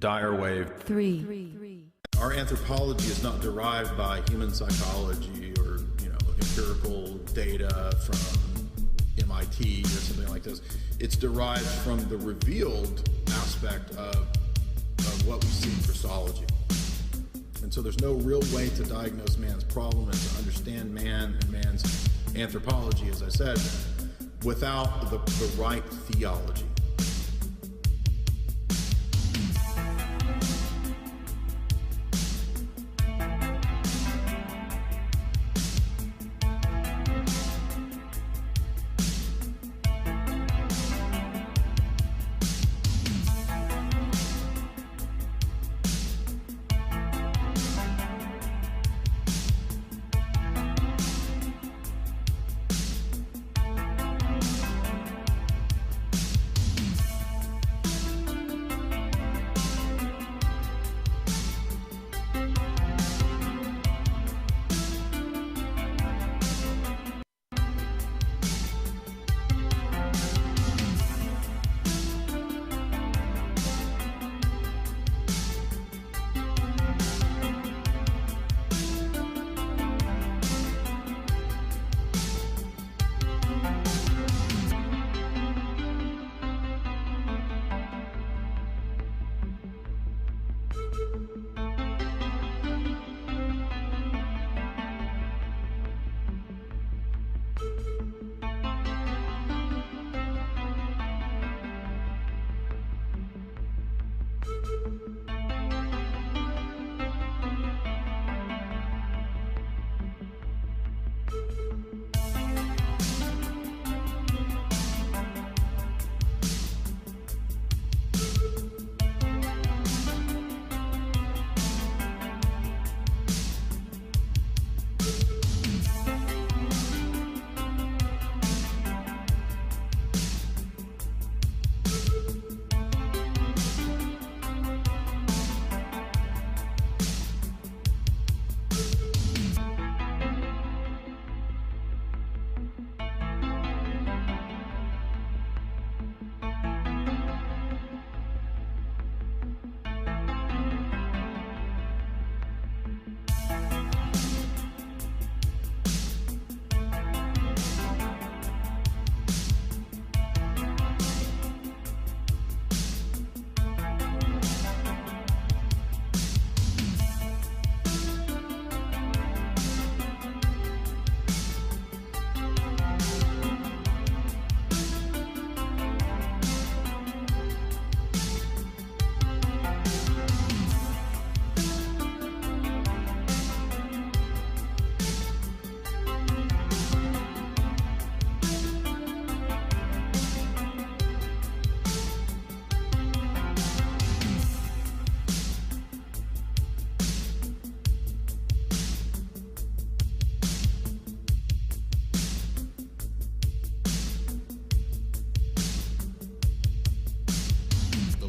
Dyer wave 3. Our anthropology is not derived by human psychology or, empirical data from MIT or something like this. It's derived from the revealed aspect of what we see in Christology. And so there's no real way to diagnose man's problem and to understand man and man's anthropology, as I said, without the right theology.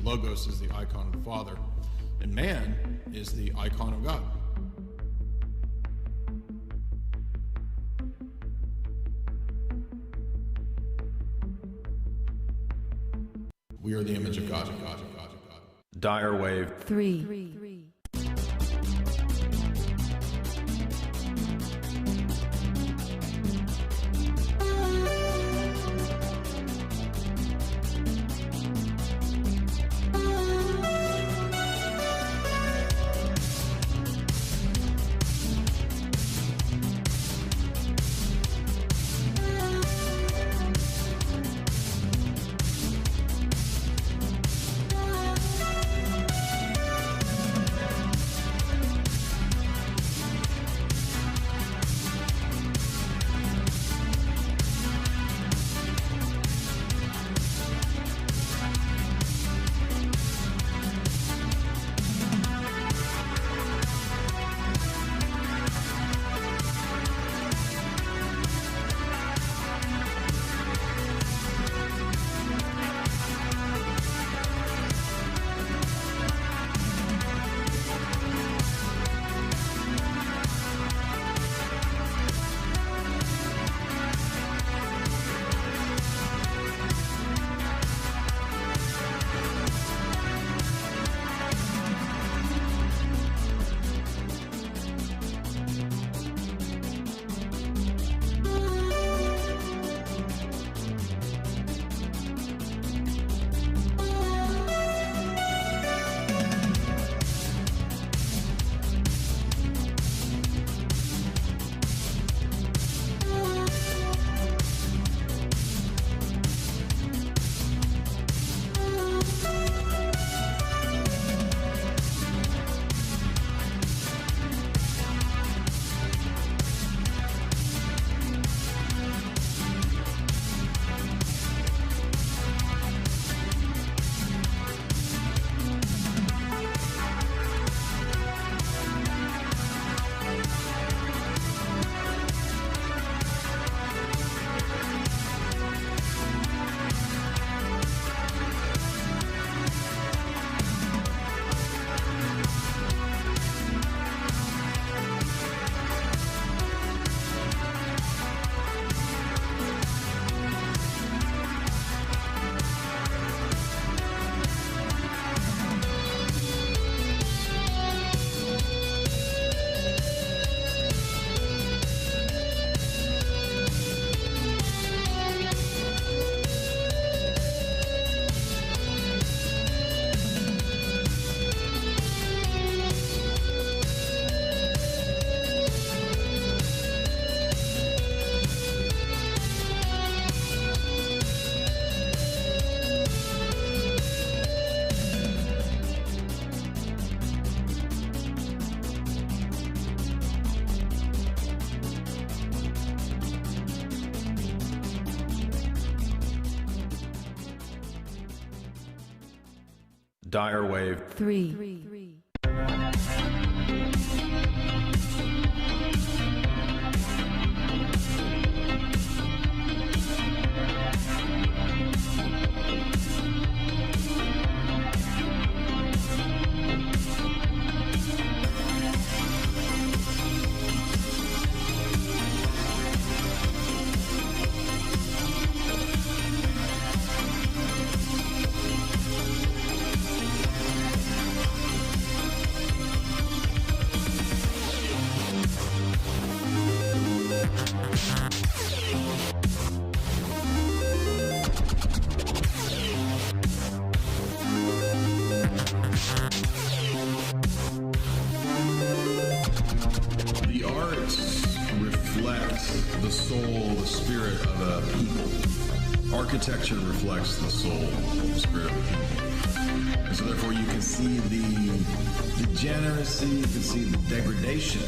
Logos is the icon of the Father, and man is the icon of God. We are the image of God. Dyer wave 3. Dyer wave 3. The soul, the spirit of a people. Architecture reflects the soul, the spirit of a people. And so therefore you can see the degeneracy, you can see the degradation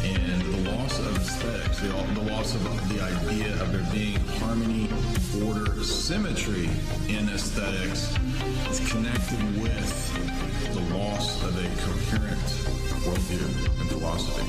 and the loss of aesthetics, the loss of the idea of there being harmony, order, symmetry in aesthetics is connected with the loss of a coherent worldview and philosophy.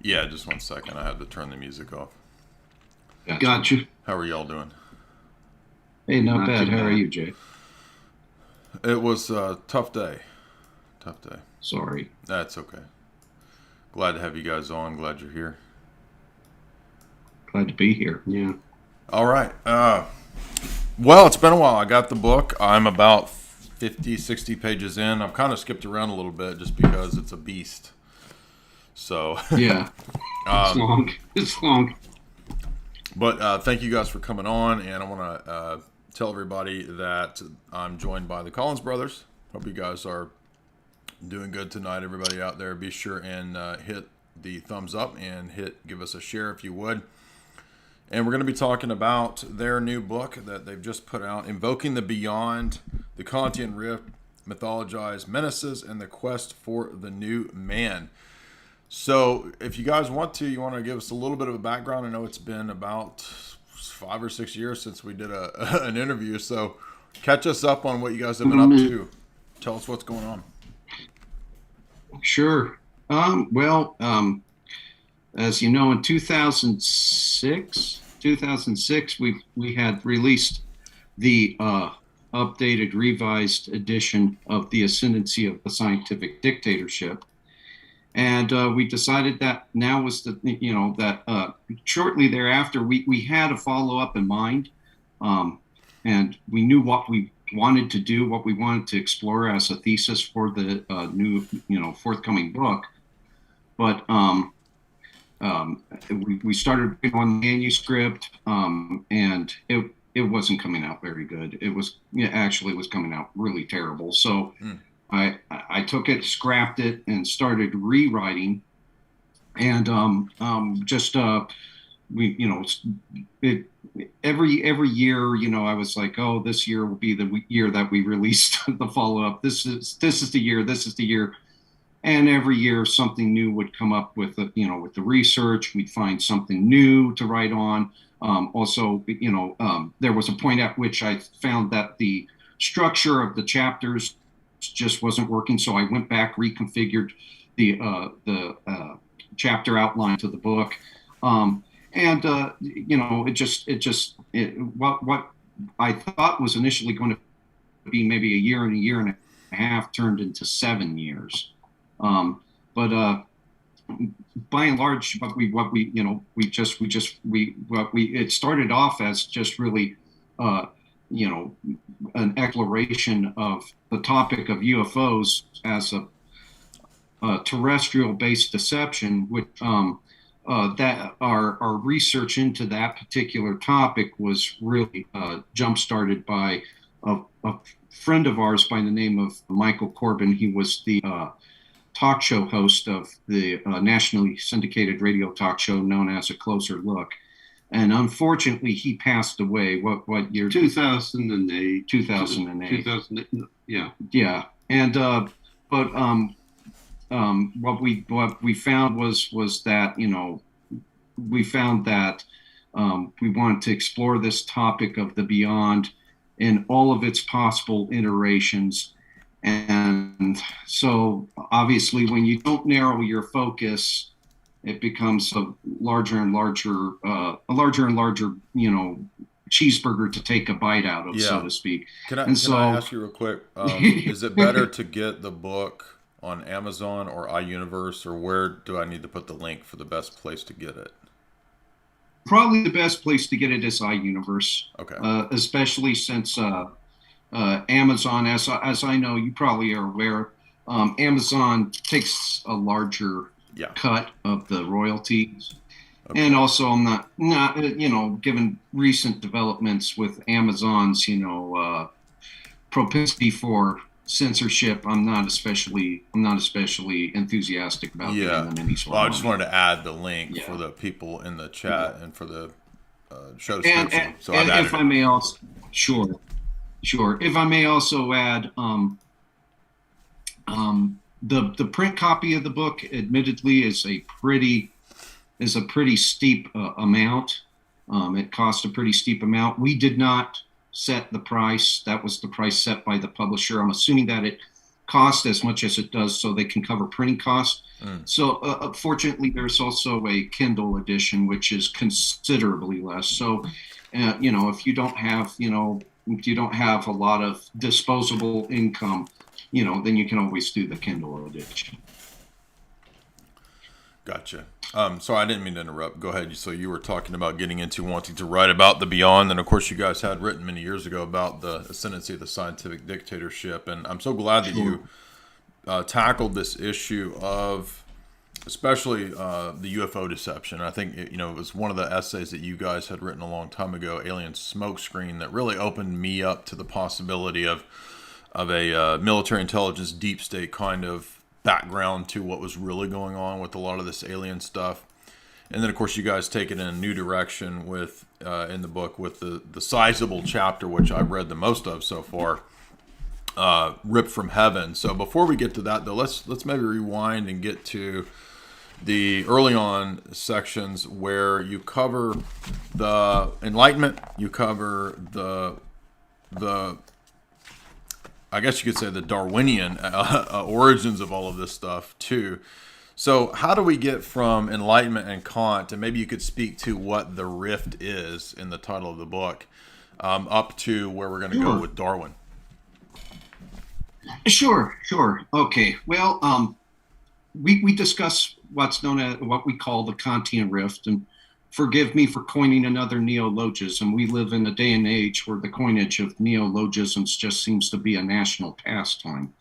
Yeah, just 1 second. I had to turn the music off. Gotcha. How are y'all doing? Hey, not bad. How are you, Jay? It was a tough day. Tough day. Sorry. That's okay. Glad to have you guys on. Glad you're here. Glad to be here. Yeah. All right. Well, it's been a while. I got the book. I'm about 50, 60 pages in. I've kind of skipped around a little bit just because it's a beast. So yeah, it's long. But thank you guys for coming on, and I want to tell everybody that I'm joined by the Collins brothers. Hope you guys are doing good tonight. Everybody out there, be sure and hit the thumbs up and give us a share if you would. And we're going to be talking about their new book that they've just put out, Invoking the Beyond, the Kantian Rift, Mythologized Menaces, and the Quest for the New Man. So if you guys want to give us a little bit of a background. I know it's been about 5 or 6 years since we did an interview. So catch us up on what you guys have been up to. Tell us what's going on. Sure. As you know, in 2006, we had released the updated, revised edition of The Ascendancy of the Scientific Dictatorship. And we decided that now was shortly thereafter, we had a follow-up in mind. And we knew what we wanted to do, what we wanted to explore as a thesis for the new, forthcoming book. But we started on the manuscript, and it wasn't coming out very good. It was coming out really terrible. So I took it, scrapped it, and started rewriting. And every year, I was like, oh, this year will be the year that we released the follow-up. This is the year. And every year something new would come up with the research. We'd find something new to write on. There was a point at which I found that the structure of the chapters just wasn't working. So I went back, reconfigured the chapter outline to the book. What I thought was initially going to be maybe a year and a half turned into 7 years. But by and large, it started off as just really, an exploration of the topic of UFOs as a terrestrial-based deception, which that our research into that particular topic was really jump-started by a friend of ours by the name of Michael Corbin. He was the talk show host of the nationally syndicated radio talk show known as A Closer Look. And unfortunately, he passed away. What year? 2008. 2008. 2008. Yeah. Yeah. And what we found was that we wanted to explore this topic of the beyond in all of its possible iterations. And so obviously when you don't narrow your focus, it becomes a larger and larger, cheeseburger to take a bite out of, so to speak. Can I ask you real quick, is it better to get the book on Amazon or iUniverse, or where do I need to put the link for the best place to get it? Probably the best place to get it is iUniverse. Okay. Especially since Amazon, as I know, you probably are aware, Amazon takes a larger cut of the royalties. Okay. And also, I'm not given recent developments with Amazon's, propensity for censorship, I'm not especially enthusiastic about giving them any sort of I just wanted to add the link for the people in the chat and for the show description. And if I may also, sure. If I may also add, the print copy of the book, admittedly, is a pretty steep amount. It cost a pretty steep amount. We did not set the price. That was the price set by the publisher. I'm assuming that it costs as much as it does so they can cover printing costs. So fortunately, there's also a Kindle edition, which is considerably less. So, if you don't have a lot of disposable income, then you can always do the Kindle edition. Gotcha. So I didn't mean to interrupt. Go ahead. So you were talking about getting into wanting to write about the beyond. And of course, you guys had written many years ago about the ascendancy of the scientific dictatorship. And I'm so glad that you tackled this issue of especially the UFO deception. I think, it was one of the essays that you guys had written a long time ago, Alien Smokescreen, that really opened me up to the possibility of a military intelligence deep state kind of background to what was really going on with a lot of this alien stuff. And then of course you guys take it in a new direction with in the book with the sizable chapter, which I've read the most of so far, Ripped from Heaven. So before we get to that though, let's maybe rewind and get to the early on sections where you cover the Enlightenment, you cover the I guess you could say the Darwinian origins of all of this stuff too. So how do we get from Enlightenment and Kant, and maybe you could speak to what the rift is in the title of the book, up to where we're going to go with Darwin? Sure. Okay. Well, we discuss what's known as what we call the Kantian Rift, and forgive me for coining another neologism. We live in a day and age where the coinage of neologisms just seems to be a national pastime.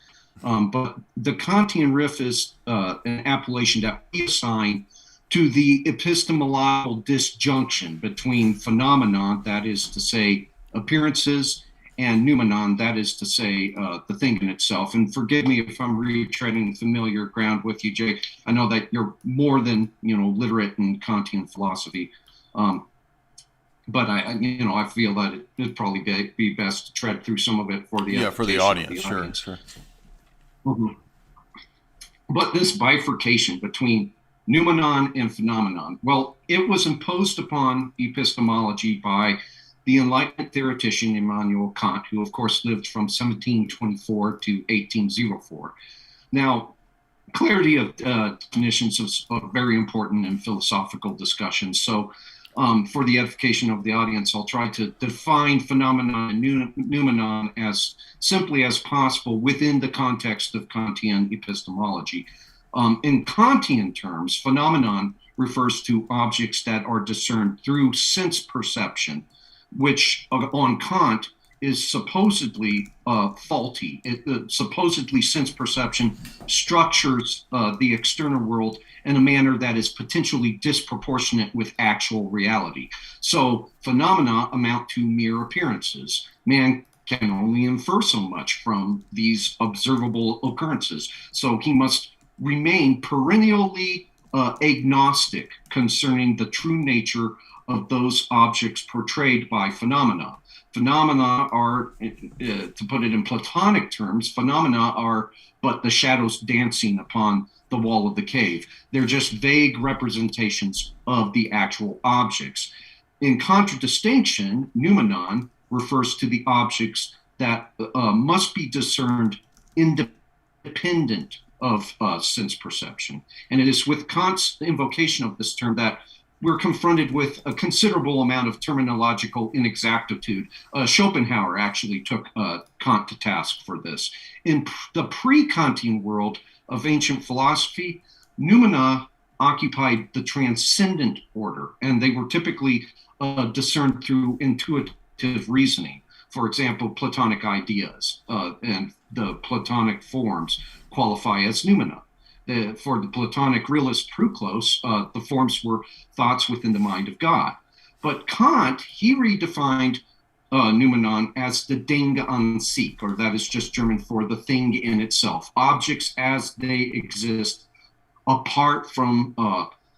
But the Kantian Rift is an appellation that we assign to the epistemological disjunction between phenomenon, that is to say appearances, and noumenon, that is to say the thing in itself. And forgive me if I'm retreading familiar ground with you, Jay. I know that you're more than literate in Kantian philosophy, but I feel that it'd probably be best to tread through some of it for the audience. Sure. Mm-hmm. But this bifurcation between noumenon and phenomenon, well, it was imposed upon epistemology by the Enlightenment theoretician Immanuel Kant, who of course lived from 1724 to 1804. Now, clarity of definitions is very important in philosophical discussions. So for the edification of the audience, I'll try to define phenomenon and noumenon as simply as possible within the context of Kantian epistemology. In Kantian terms, phenomenon refers to objects that are discerned through sense perception, which on Kant is supposedly faulty. Supposedly sense perception structures the external world in a manner that is potentially disproportionate with actual reality. So phenomena amount to mere appearances. Man can only infer so much from these observable occurrences. So he must remain perennially agnostic concerning the true nature of those objects portrayed by phenomena. Phenomena are, to put it in Platonic terms, phenomena are but the shadows dancing upon the wall of the cave. They're just vague representations of the actual objects. In contradistinction, noumenon refers to the objects that must be discerned independent of sense perception. And it is with Kant's invocation of this term that we're confronted with a considerable amount of terminological inexactitude. Schopenhauer actually took Kant to task for this. In the pre-Kantian world of ancient philosophy, noumena occupied the transcendent order, and they were typically discerned through intuitive reasoning. For example, Platonic ideas and the Platonic forms qualify as noumena. For the Platonic realist Proclus, the forms were thoughts within the mind of God. But Kant, he redefined noumenon as the Ding an sich, or that is just German for the thing in itself, objects as they exist apart from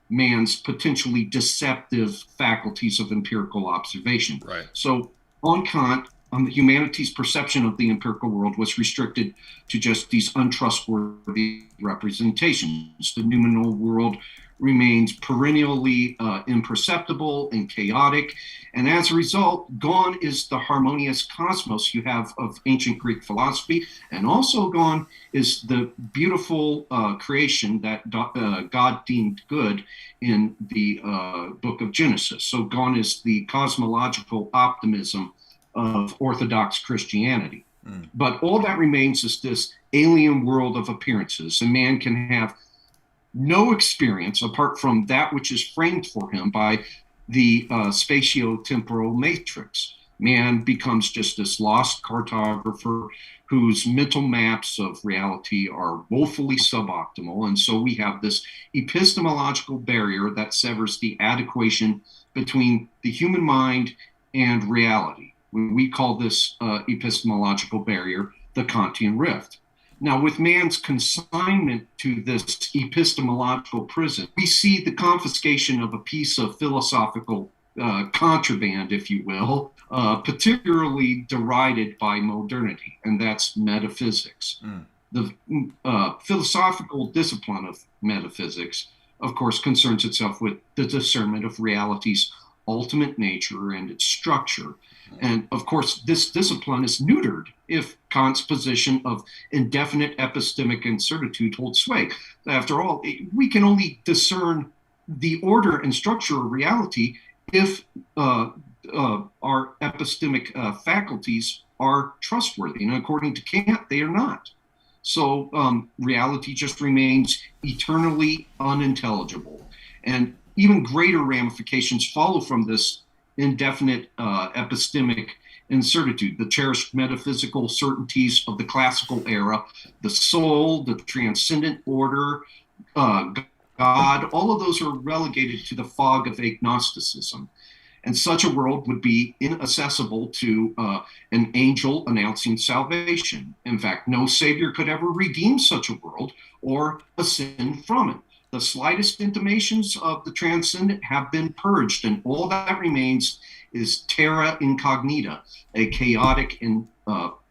man's potentially deceptive faculties of empirical observation. Right. So on Kant, humanity's perception of the empirical world was restricted to just these untrustworthy representations. The noumenal world remains perennially imperceptible and chaotic, and as a result, gone is the harmonious cosmos you have of ancient Greek philosophy, and also gone is the beautiful creation that God deemed good in the book of Genesis. So gone is the cosmological optimism of Orthodox Christianity. But all that remains is this alien world of appearances, and man can have no experience apart from that which is framed for him by the spatio-temporal matrix. Man becomes just this lost cartographer whose mental maps of reality are woefully suboptimal, and so we have this epistemological barrier that severs the adequation between the human mind and reality. We call this epistemological barrier the Kantian Rift. Now, with man's consignment to this epistemological prison, we see the confiscation of a piece of philosophical contraband, if you will, particularly derided by modernity, and that's metaphysics. The philosophical discipline of metaphysics, of course, concerns itself with the discernment of reality's ultimate nature and its structure. And of course, this discipline is neutered if Kant's position of indefinite epistemic incertitude holds sway. After all, we can only discern the order and structure of reality if our epistemic faculties are trustworthy. And according to Kant, they are not. So reality just remains eternally unintelligible. And even greater ramifications follow from this indefinite epistemic incertitude. The cherished metaphysical certainties of the classical era, the soul, the transcendent order, God, all of those are relegated to the fog of agnosticism. And such a world would be inaccessible to an angel announcing salvation. In fact, no savior could ever redeem such a world or ascend from it. The slightest intimations of the transcendent have been purged, and all that remains is terra incognita, a chaotic and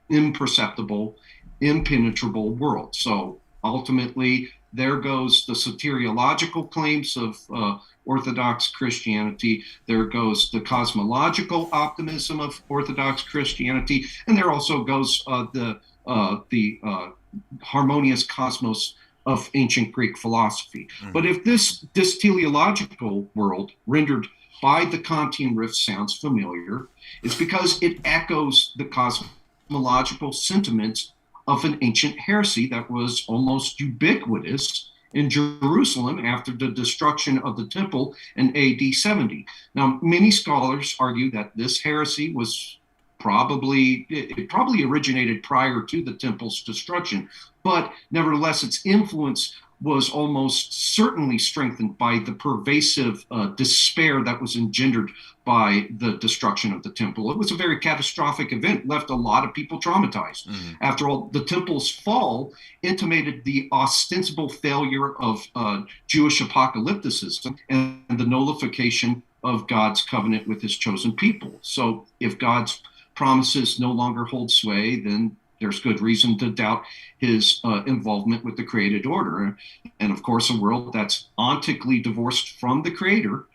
imperceptible, impenetrable world. So ultimately, There goes the soteriological claims of Orthodox Christianity. There goes the cosmological optimism of Orthodox Christianity, and there also goes the harmonious cosmos of ancient Greek philosophy. But if this teleological world rendered by the Kantian Rift sounds familiar, it's because it echoes the cosmological sentiments of an ancient heresy that was almost ubiquitous in Jerusalem after the destruction of the temple in AD 70. Now, many scholars argue that this heresy was probably originated prior to the temple's destruction, but nevertheless, its influence was almost certainly strengthened by the pervasive despair that was engendered by the destruction of the temple. It was a very catastrophic event, left a lot of people traumatized. After all, the temple's fall intimated the ostensible failure of Jewish apocalypticism and the nullification of God's covenant with his chosen people. So if God's promises no longer hold sway, then there's good reason to doubt his involvement with the created order. And of course, a world that's ontically divorced from the creator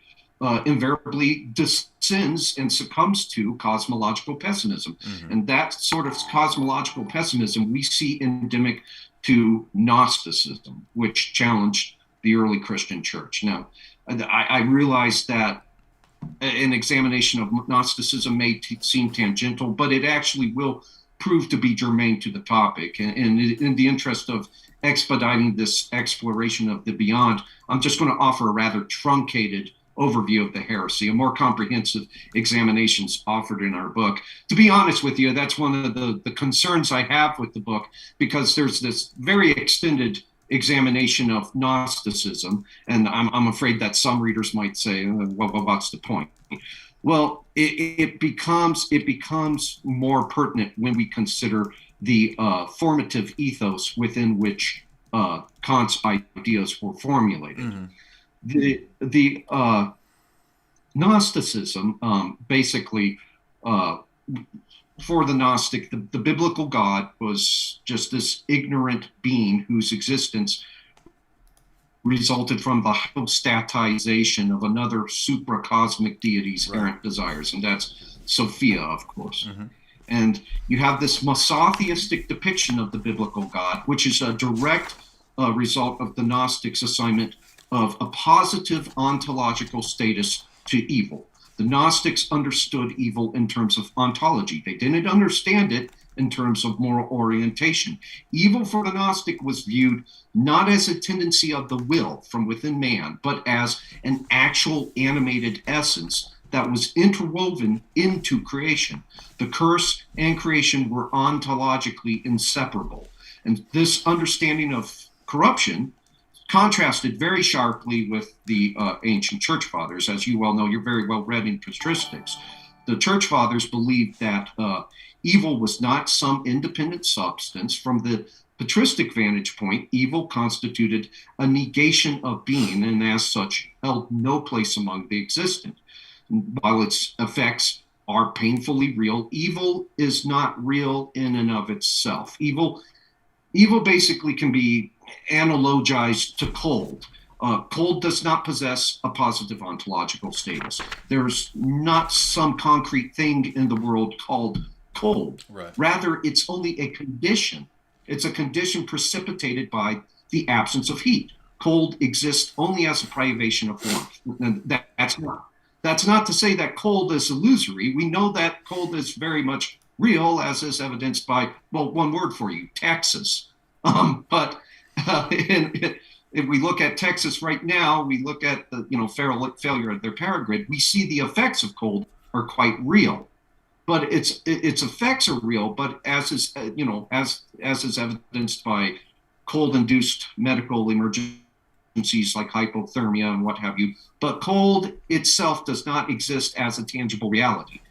invariably descends and succumbs to cosmological pessimism. And that sort of cosmological pessimism we see endemic to Gnosticism, which challenged the early Christian church. Now, I realize that an examination of Gnosticism may seem tangential, but it actually will prove to be germane to the topic. And in the interest of expediting this exploration of the beyond, I'm just going to offer a rather truncated overview of the heresy. A more comprehensive examinations offered in our book. To be honest with you, that's one of the concerns I have with the book, because there's this very extended examination of Gnosticism, and I'm afraid that some readers might say, well, what's the point? Well, it becomes more pertinent when we consider the formative ethos within which Kant's ideas were formulated. The Gnosticism basically, for the Gnostic, the biblical God was just this ignorant being whose existence resulted from the hypostatization of another supracosmic deity's errant desires, and that's Sophia, of course. And you have this Monotheistic depiction of the biblical God, which is a direct result of the Gnostics' assignment of a positive ontological status to evil. The Gnostics understood evil in terms of ontology. They didn't understand it in terms of moral orientation. Evil for the Gnostic was viewed not as a tendency of the will from within man, but as an actual animated essence that was interwoven into creation. The curse and creation were ontologically inseparable. And this understanding of corruption contrasted very sharply with the ancient church fathers. As you well know, you're very well read in patristics. The church fathers believed that evil was not some independent substance. From the patristic vantage point, evil constituted a negation of being, and as such held no place among the existent. While its effects are painfully real, evil is not real in and of itself. Evil basically can be analogized to cold. Cold does not possess a positive ontological status. There's not some concrete thing in the world called cold. Rather, it's only a condition. It's a condition precipitated by the absence of heat. Cold exists only as a privation of warmth. And that's not to say that cold is illusory. We know that cold is very much real, as is evidenced by, well, one word for you, Texas. But if we look at Texas right now, we look at the failure of their power grid, we see the effects of cold are quite real. But its effects are real, but as is evidenced by cold-induced medical emergencies like hypothermia and what have you. But cold itself does not exist as a tangible reality.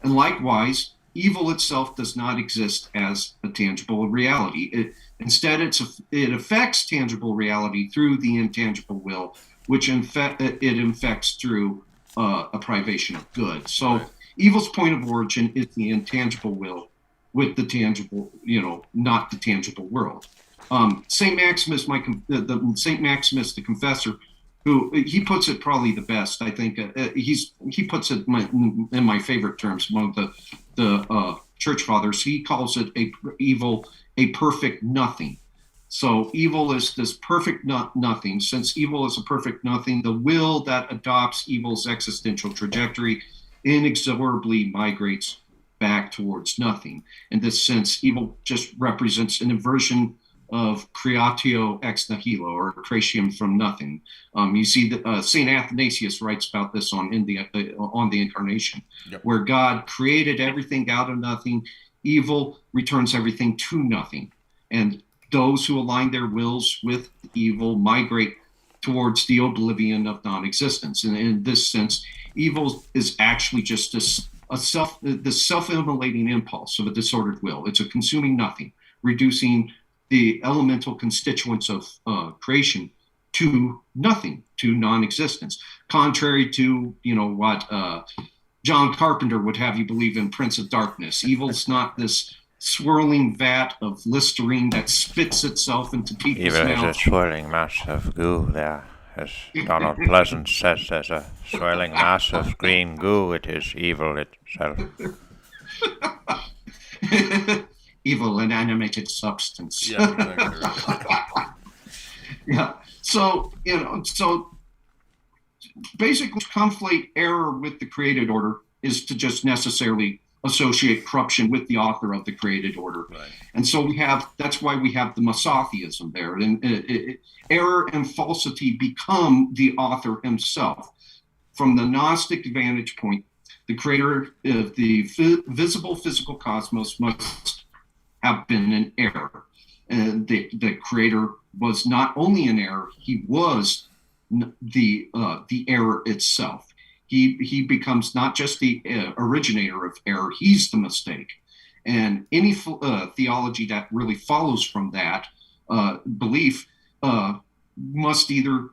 And likewise, evil itself does not exist as a tangible reality. Instead, it affects tangible reality through the intangible will, which it infects through a privation of good. So evil's point of origin is the intangible will with the tangible, not the tangible world. Saint Maximus, Saint Maximus the Confessor, who he puts it probably the best. I think he puts it in my favorite terms. One of the church fathers, he calls it evil a perfect nothing. So evil is this perfect nothing. Since evil is a perfect nothing, the will that adopts evil's existential trajectory inexorably migrates back towards nothing. In this sense, evil just represents an inversion of creatio ex nihilo, or creation from nothing. You see that Saint Athanasius writes about this on the Incarnation, where God created everything out of nothing. Evil returns everything to nothing, and those who align their wills with evil migrate towards the oblivion of non-existence. And in this sense, evil is actually just the self-immolating impulse of a disordered will. It's a consuming nothing, reducing the elemental constituents of creation to nothing, to non-existence. Contrary to what John Carpenter would have you believe in Prince of Darkness. Evil's not this swirling vat of Listerine that spits itself into people's mouths. Evil is a swirling mass of goo there. As Donald Pleasant says, there's a swirling mass of green goo. It is evil itself. Evil, an animated substance. Yeah, exactly. Yeah. So basically, conflate error with the created order is to just necessarily associate corruption with the author of the created order. Right. And so that's why we have the Masatheism there. And error and falsity become the author himself. From the Gnostic vantage point, the creator of the visible physical cosmos must have been an error. And the creator was not only an error, he was the error itself. He becomes not just the originator of error, he's the mistake. And any theology that really follows from that belief must either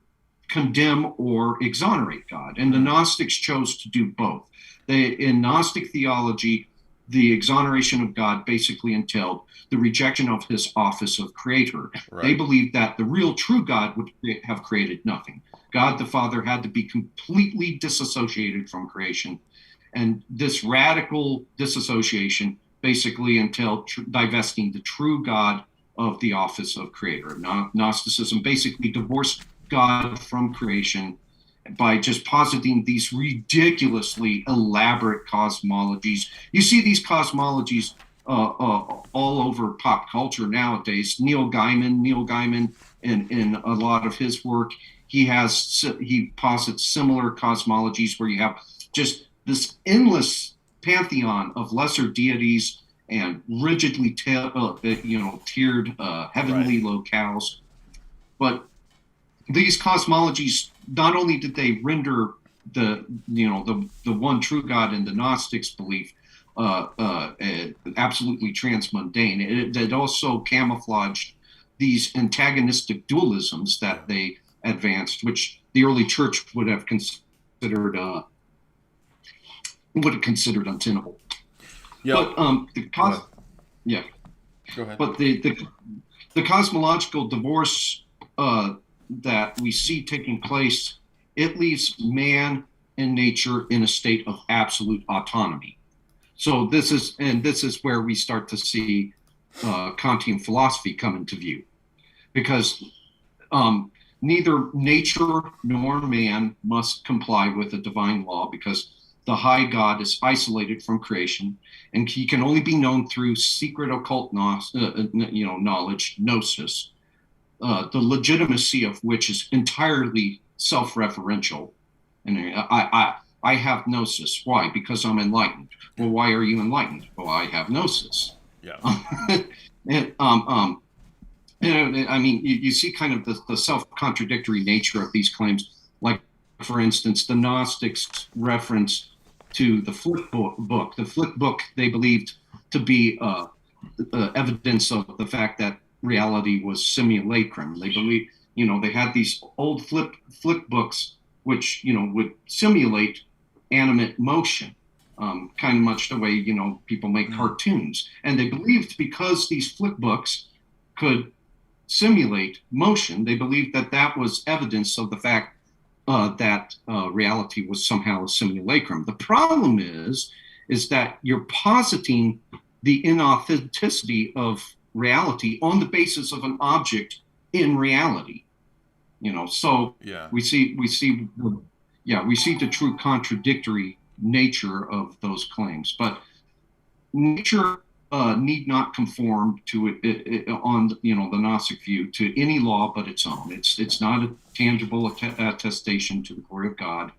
condemn or exonerate God. And the Gnostics chose to do both. In Gnostic theology, the exoneration of God basically entailed the rejection of his office of creator. Right. They believed that the real true God would have created nothing. God the Father had to be completely disassociated from creation. And this radical disassociation basically entailed divesting the true God of the office of creator. Gnosticism basically divorced God from creation by just positing these ridiculously elaborate cosmologies. You see these cosmologies all over pop culture nowadays. Neil Gaiman in a lot of his work, he posits similar cosmologies where you have just this endless pantheon of lesser deities and rigidly tiered heavenly locales. But these cosmologies, not only did they render the one true God in the Gnostics' belief absolutely transmundane, it also camouflaged these antagonistic dualisms that they advanced, which the early church would have considered untenable. Yeah. But Go ahead. But the cosmological divorce that we see taking place, it leaves man and nature in a state of absolute autonomy. So this is where we start to see Kantian philosophy come into view, because neither nature nor man must comply with the divine law, because the high God is isolated from creation, and he can only be known through secret occult knowledge, gnosis, the legitimacy of which is entirely self-referential. And I have gnosis. Why? Because I'm enlightened. Well, why are you enlightened? Well, I have gnosis. Yeah. You see kind of the self-contradictory nature of these claims. Like, for instance, the Gnostics reference to the Flick book. The Flick book they believed to be evidence of the fact that reality was simulacrum. They believe, they had these old Flick books which, would simulate animate motion, kind of much the way, people make cartoons. And they believed because these Flick books could simulate motion. They believed that that was evidence of the fact that reality was somehow a simulacrum. The problem is that you're positing the inauthenticity of reality on the basis of an object in reality. So we see the true contradictory nature of those claims. But nature need not conform to it on the Gnostic view to any law but its own. It's not a tangible attestation to the glory of God,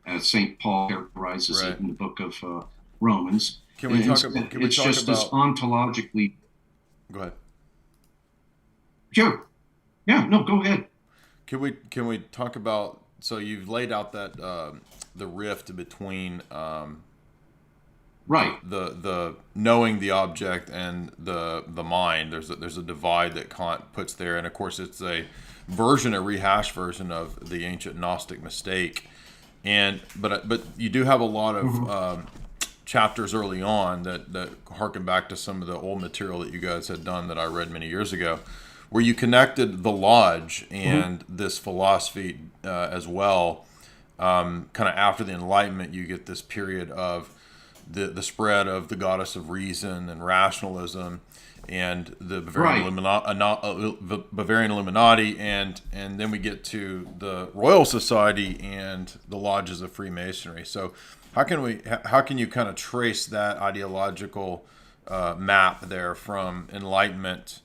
as St. Paul characterizes it in the book of Romans. It's just as ontologically. Go ahead. Sure. Yeah. No. Go ahead. Can we talk about? So you've laid out that the rift between the knowing the object and the mind. There's a divide that Kant puts there, and of course it's a rehashed version of the ancient Gnostic mistake. But you do have a lot of chapters early on that harken back to some of the old material that you guys had done that I read many years ago, where you connected the Lodge and this philosophy as well. Kind of after the Enlightenment, you get this period of the spread of the goddess of reason and rationalism, and the Bavarian Illuminati, and then we get to the Royal Society and the lodges of Freemasonry. So how can you kind of trace that ideological map there from Enlightenment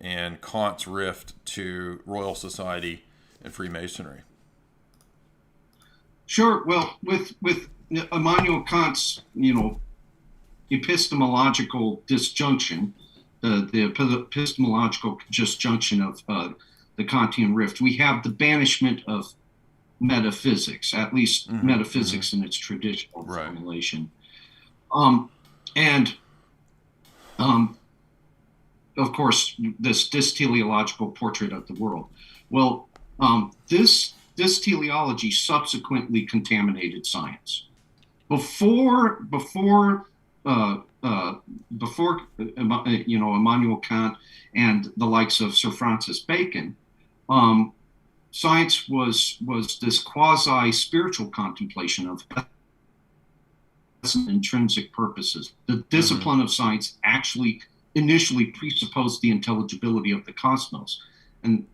and Kant's Rift to Royal Society and Freemasonry? Sure. Well, with Immanuel Kant's epistemological disjunction, the epistemological disjunction of the Kantian Rift, we have the banishment of metaphysics, at least metaphysics in its traditional formulation. Of course, this teleological portrait of the world. Well, this teleology subsequently contaminated science. Before Immanuel Kant and the likes of Sir Francis Bacon, science was this quasi-spiritual contemplation of intrinsic purposes. The discipline of science actually initially presupposed the intelligibility of the cosmos. And,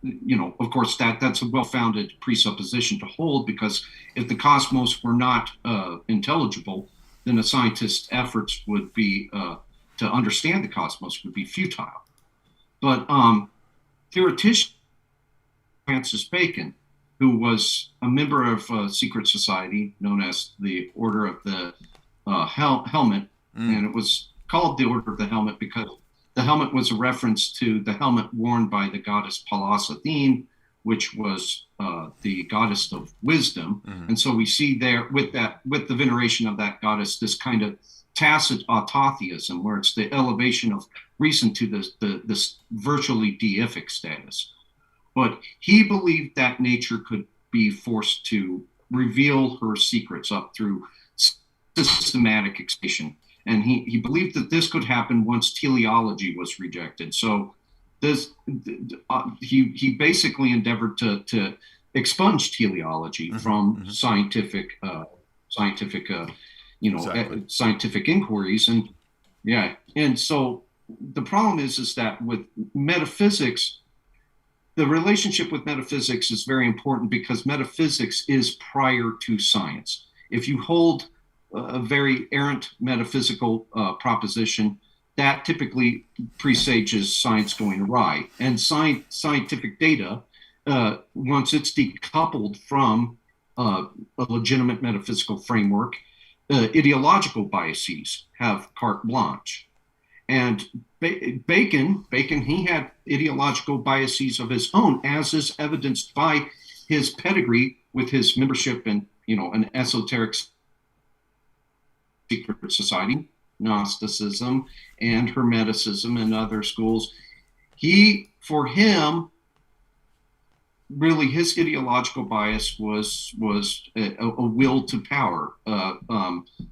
of course, that's a well-founded presupposition to hold, because if the cosmos were not intelligible, then a scientist's efforts would be to understand the cosmos would be futile. But theoretician Francis Bacon, who was a member of a secret society known as the Order of the Helmet, and it was called the Order of the Helmet because the helmet was a reference to the helmet worn by the goddess Pallas Athene, which was the goddess of wisdom. And so we see there with the veneration of that goddess, this kind of tacit autotheism, where it's the elevation of reason to this virtually deific status. But he believed that nature could be forced to reveal her secrets up through systematic expansion. And he believed that this could happen once teleology was rejected. So he basically endeavored to expunge teleology from scientific inquiries. And so the problem is that with metaphysics, the relationship with metaphysics is very important, because metaphysics is prior to science. If you hold a very errant metaphysical proposition, that typically presages science going awry. And scientific data, once it's decoupled from a legitimate metaphysical framework, ideological biases have carte blanche. And Bacon, he had ideological biases of his own, as is evidenced by his pedigree with his membership in, an esoteric secret society, Gnosticism and Hermeticism and other schools. For him, really his ideological bias was a will to power,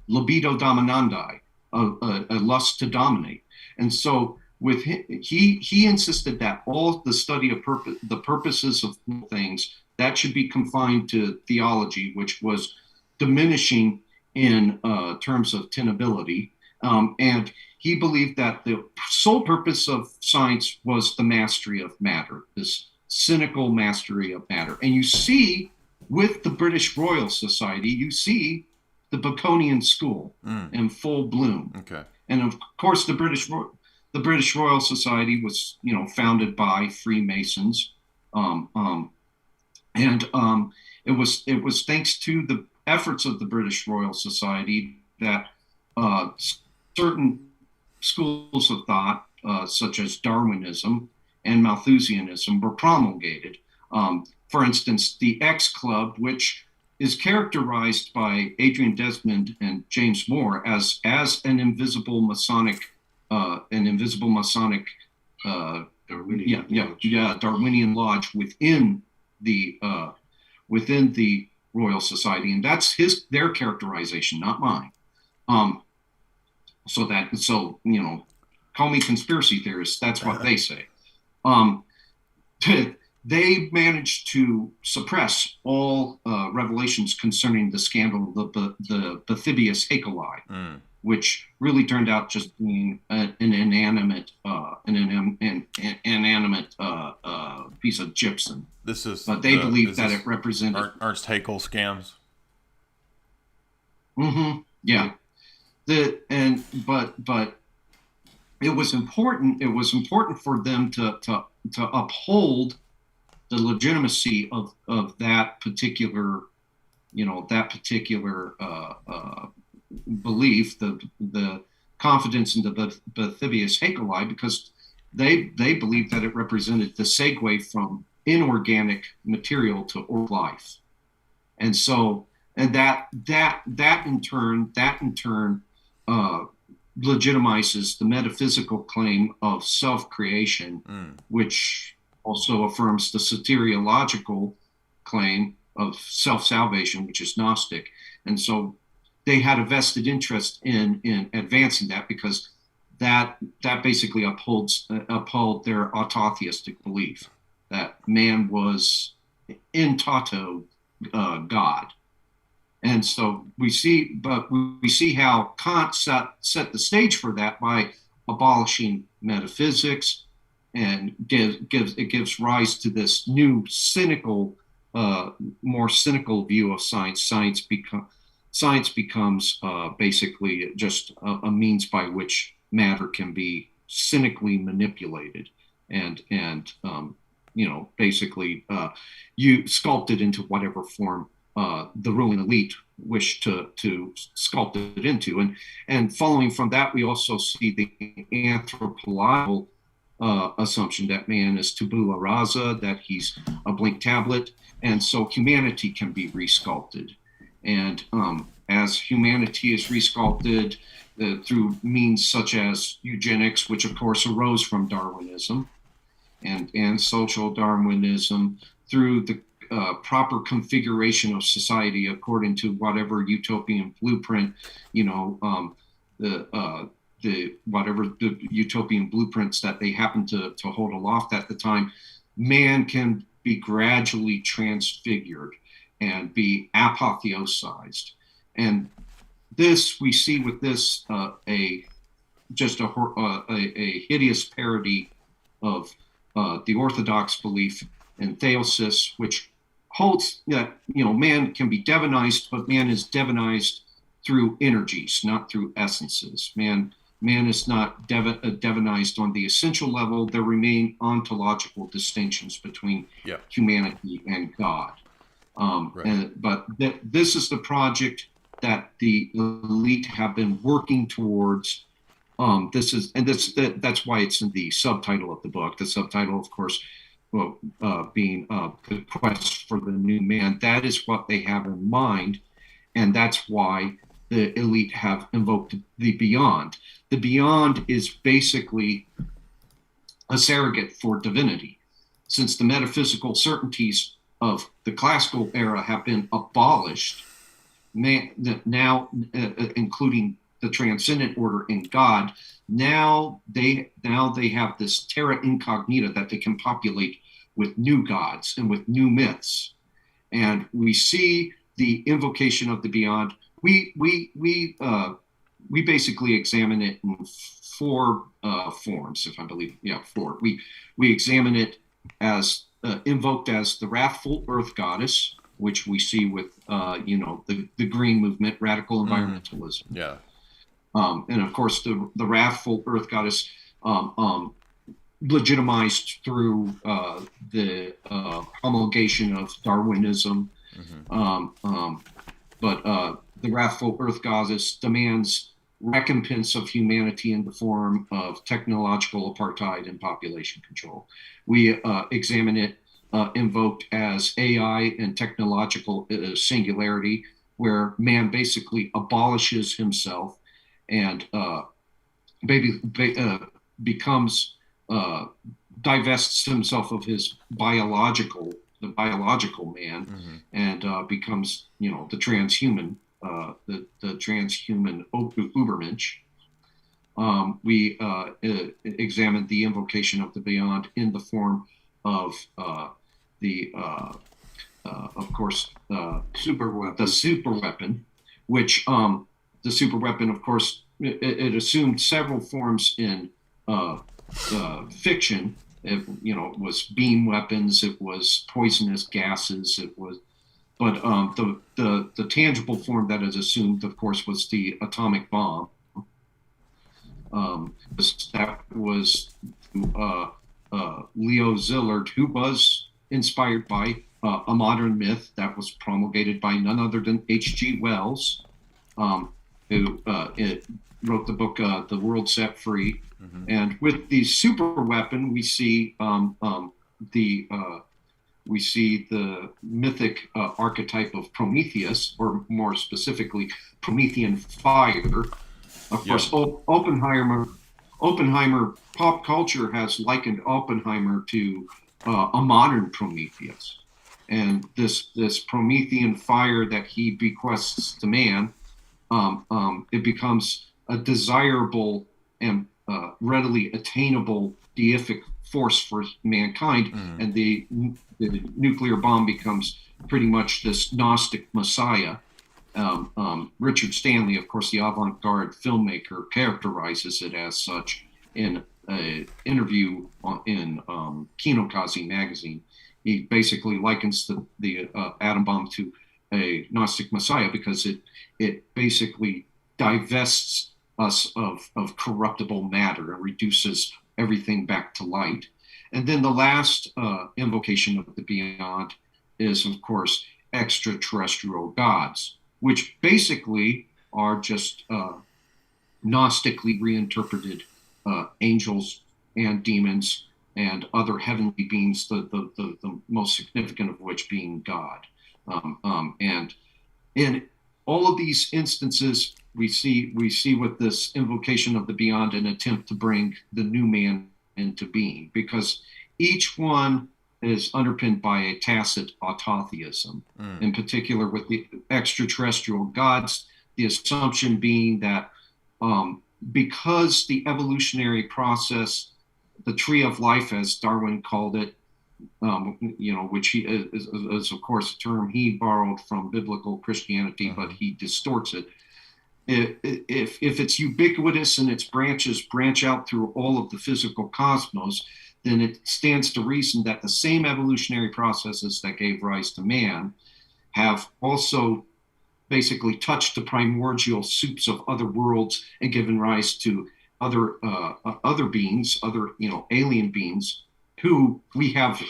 libido dominandi, a lust to dominate. And so with him, he insisted that all the study of the purposes of things, that should be confined to theology, which was diminishing in terms of tenability. And he believed that the sole purpose of science was the mastery of matter, this cynical mastery of matter. And you see with the British Royal Society, you see the Baconian school in full bloom. Okay. And of course, the British Royal Society was, founded by Freemasons, it was thanks to the efforts of the British Royal Society that certain schools of thought, such as Darwinism and Malthusianism, were promulgated. For instance, the X Club, which is characterized by Adrian Desmond and James Moore as an invisible Masonic Darwinian lodge within the Royal Society, and that's their characterization, not mine. Call me conspiracy theorist. That's what they say. They managed to suppress all revelations concerning the scandal of the Bathybius Haeculi, which really turned out just being an inanimate piece of gypsum. But they believed that it represented Ernst Haeckel scams. Mm-hmm. Yeah. But it was important. It was important for them to uphold the legitimacy of that particular belief, the confidence in the Bathybius Haeculi, because they believed that it represented the segue from inorganic material to life, and that in turn legitimizes the metaphysical claim of self-creation, which also affirms the soteriological claim of self-salvation, which is Gnostic. And so they had a vested interest in advancing that, because that basically upheld their autotheistic belief that man was in toto God. And so we see how Kant set the stage for that by abolishing metaphysics, and gives rise to this new more cynical view of science. Science becomes basically just a means by which matter can be cynically manipulated, and basically you sculpted into whatever form the ruling elite wish to sculpt it into. And following from that, we also see the anthropological assumption that man is tabula rasa, that he's a blank tablet, and so humanity can be resculpted. And as humanity is resculpted through means such as eugenics, which of course arose from Darwinism, and social Darwinism, through the proper configuration of society according to whatever utopian blueprint, whatever the utopian blueprints that they happen to hold aloft at the time, man can be gradually transfigured and be apotheosized. And this, we see with this a hideous parody of the Orthodox belief in theosis, which holds that man can be divinized, but man is divinized through energies, not through essences. Man is not divinized on the essential level. There remain ontological distinctions between humanity and God. But this is the project that the elite have been working towards. That's why it's in the subtitle of the book. The subtitle, of course, being the quest for the new man. That is what they have in mind, and that's why the elite have invoked the beyond. The beyond is basically a surrogate for divinity. Since the metaphysical certainties of the classical era have been abolished, now including the transcendent order in God. Now they have this terra incognita that they can populate with new gods and with new myths. And we see the invocation of the beyond. We basically examine it in four forms, if I believe. Yeah, four. We examine it as invoked as the wrathful earth goddess, which we see with the green movement, radical environmentalism. Yeah. And of course, the wrathful earth goddess legitimized through the promulgation of Darwinism. But the wrathful earth goddess demands recompense of humanity in the form of technological apartheid and population control. We examine it invoked as AI and technological singularity, where man basically abolishes himself and becomes divests himself of his biological man, and becomes the transhuman, the transhuman Ubermensch. We examined the invocation of the beyond in the form of super weapon. The super weapon, which the super weapon, of course, it assumed several forms in fiction. It was beam weapons, it was poisonous gases, but the tangible form that it assumed, of course, was the atomic bomb. That was Leo Szilard, who was inspired by a modern myth that was promulgated by none other than H.G. Wells, who wrote the book The World Set Free. And with the super weapon, we see the mythic archetype of Prometheus, or more specifically, Promethean fire. Of course, Oppenheimer, pop culture has likened Oppenheimer to a modern Prometheus. And this Promethean fire that he bequests to man, it becomes a desirable and readily attainable deific force for mankind, and the nuclear bomb becomes pretty much this Gnostic messiah. Richard Stanley, of course, the avant-garde filmmaker, characterizes it as such in an interview in Kinokaze magazine. He basically likens the atom bomb to a Gnostic messiah because it basically divests us of corruptible matter and reduces everything back to light. And then the last invocation of the beyond is, of course, extraterrestrial gods, which basically are just Gnostically reinterpreted angels and demons and other heavenly beings, the most significant of which being God. And in all of these instances, we see with this invocation of the beyond an attempt to bring the new man into being, because each one is underpinned by a tacit autotheism. In particular, with the extraterrestrial gods, the assumption being that because the evolutionary process, the tree of life, as Darwin called it, which he is of course a term he borrowed from biblical Christianity, but he distorts it. If it's ubiquitous and its branches branch out through all of the physical cosmos, then it stands to reason that the same evolutionary processes that gave rise to man have also basically touched the primordial soups of other worlds and given rise to other beings, other alien beings, who we have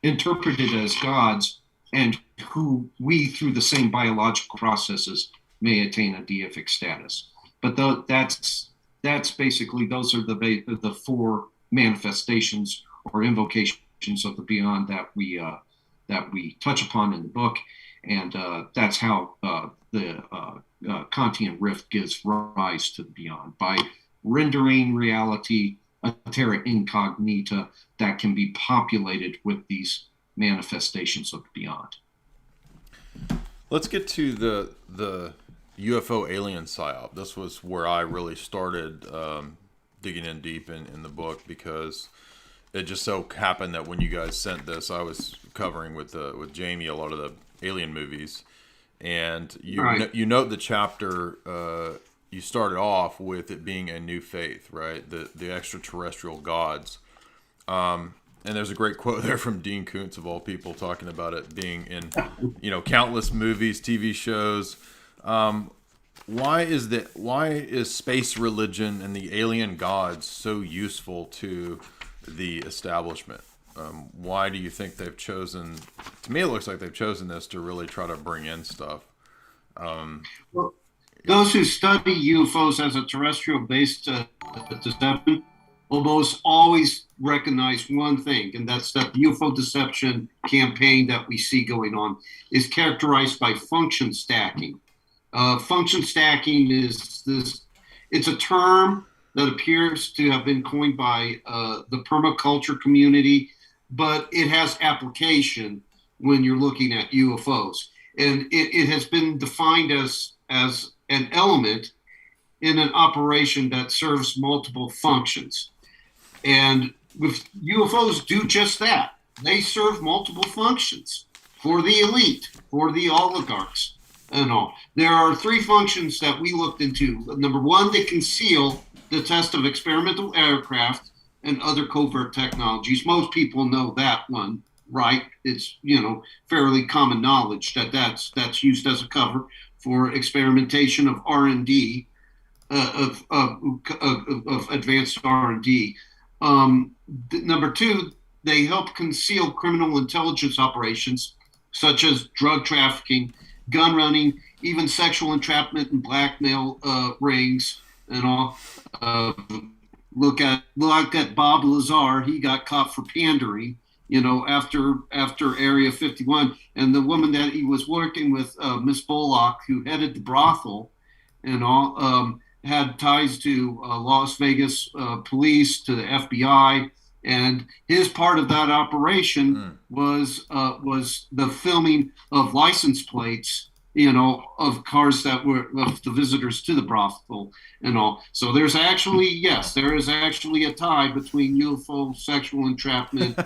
interpreted as gods, and who we, through the same biological processes, may attain a deific status. But that's basically, those are the four manifestations or invocations of the beyond that we touch upon in the book, and that's how the Kantian Rift gives rise to the beyond, by rendering reality a terra incognita that can be populated with these manifestations of the beyond. Let's get to the UFO alien psyop. This was where I really started digging in deep in the book, because it just so happened that when you guys sent this, I was covering with Jamie a lot of the alien movies, and you note the chapter. You started off with it being a new faith, right? The extraterrestrial gods. And there's a great quote there from Dean Koontz, of all people, talking about it being in, countless movies, TV shows. Why is space religion and the alien gods so useful to the establishment? Why do you think they've chosen? To me, it looks like they've chosen this to really try to bring in stuff. Well, those who study UFOs as a terrestrial-based deception almost always recognize one thing, and that's that the UFO deception campaign that we see going on is characterized by function stacking. Function stacking is this, it's a term that appears to have been coined by the permaculture community, but it has application when you're looking at UFOs. And it has been defined as an element in an operation that serves multiple functions. And with UFOs do just that. They serve multiple functions for the elite, for the oligarchs, and all. There are three functions that we looked into. Number one, they conceal the test of experimental aircraft and other covert technologies. Most people know that one, right? It's, fairly common knowledge that that's used as a cover for experimentation of R&D, of advanced R&D. Number two, they help conceal criminal intelligence operations such as drug trafficking, gun running, even sexual entrapment and blackmail rings and all. Look at Bob Lazar. He got caught for pandering, after Area 51, and the woman that he was working with, Miss Bullock, who headed the brothel, and all. Had ties to Las Vegas police, to the FBI, and his part of that operation was the filming of license plates, of cars that were of the visitors to the brothel and all. So there is actually a tie between UFO sexual entrapment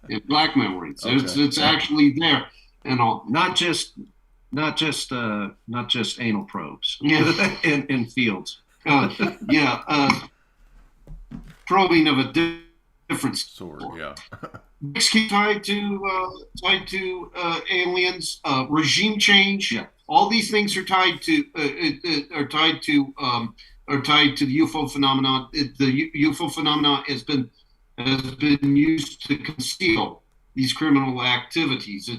and blackmail rings. Okay. It's actually there and all. Not just anal probes in fields. Probing of a different sort. Yeah. Tied to aliens, regime change. Yeah. All these things are tied to the UFO phenomenon. The UFO phenomenon has been used to conceal these criminal activities.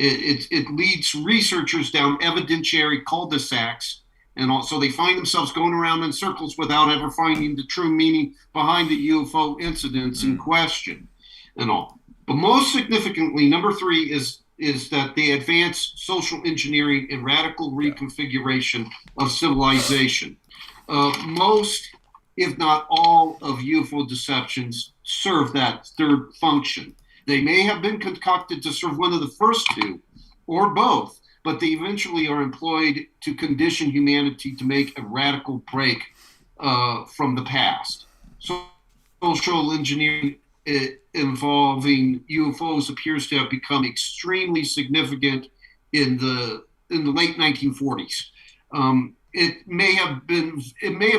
It leads researchers down evidentiary cul-de-sacs, and also they find themselves going around in circles without ever finding the true meaning behind the UFO incidents in question, and all. But most significantly, number three is that they advance social engineering and radical reconfiguration of civilization. Most, if not all, of UFO deceptions serve that third function. They may have been concocted to serve one of the first two, or both, but they eventually are employed to condition humanity to make a radical break from the past. So social engineering involving UFOs appears to have become extremely significant in the late 1940s. It may have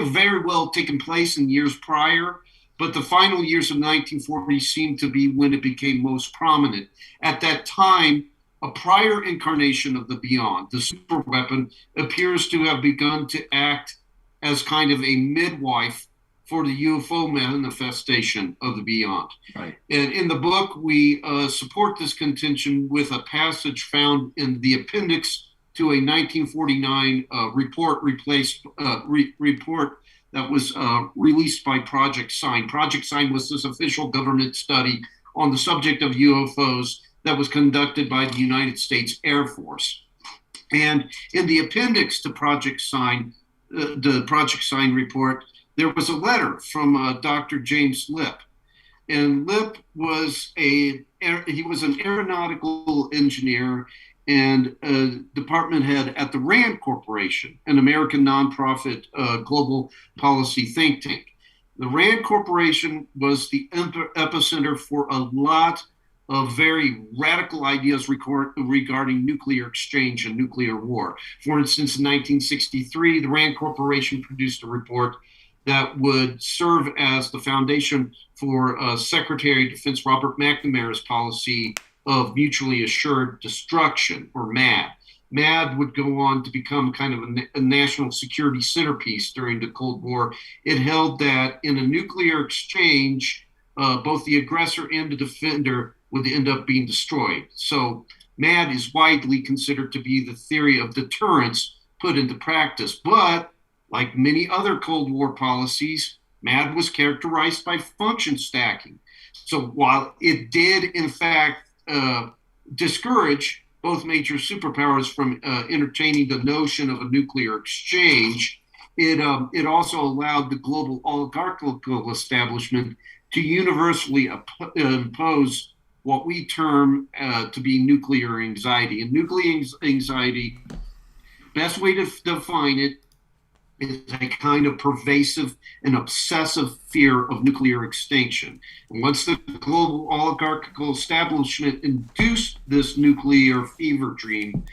very well taken place in years prior, but the final years of 1940 seem to be when it became most prominent. At that time, a prior incarnation of the Beyond, the superweapon, appears to have begun to act as kind of a midwife for the UFO manifestation of the Beyond. Right. And in the book, we support this contention with a passage found in the appendix to a 1949 report that was released by Project Sign. Project Sign was this official government study on the subject of UFOs that was conducted by the United States Air Force. And in the appendix to Project Sign, the Project Sign report, there was a letter from Dr. James Lipp. And Lipp was an aeronautical engineer and department head at the RAND Corporation, an American nonprofit global policy think tank. The RAND Corporation was the epicenter for a lot of very radical ideas regarding nuclear exchange and nuclear war. For instance, in 1963, the RAND Corporation produced a report that would serve as the foundation for Secretary of Defense Robert McNamara's policy of mutually assured destruction, or MAD. MAD would go on to become kind of a national security centerpiece during the Cold War. It held that in a nuclear exchange, both the aggressor and the defender would end up being destroyed. So MAD is widely considered to be the theory of deterrence put into practice. But like many other Cold War policies, MAD was characterized by function stacking. So while it did, in fact, discourage both major superpowers from entertaining the notion of a nuclear exchange, it also allowed the global oligarchical establishment to universally impose what we term to be nuclear anxiety. And nuclear anxiety, best way to define it, is a kind of pervasive and obsessive fear of nuclear extinction. And once the global oligarchical establishment induced this nuclear fever dream,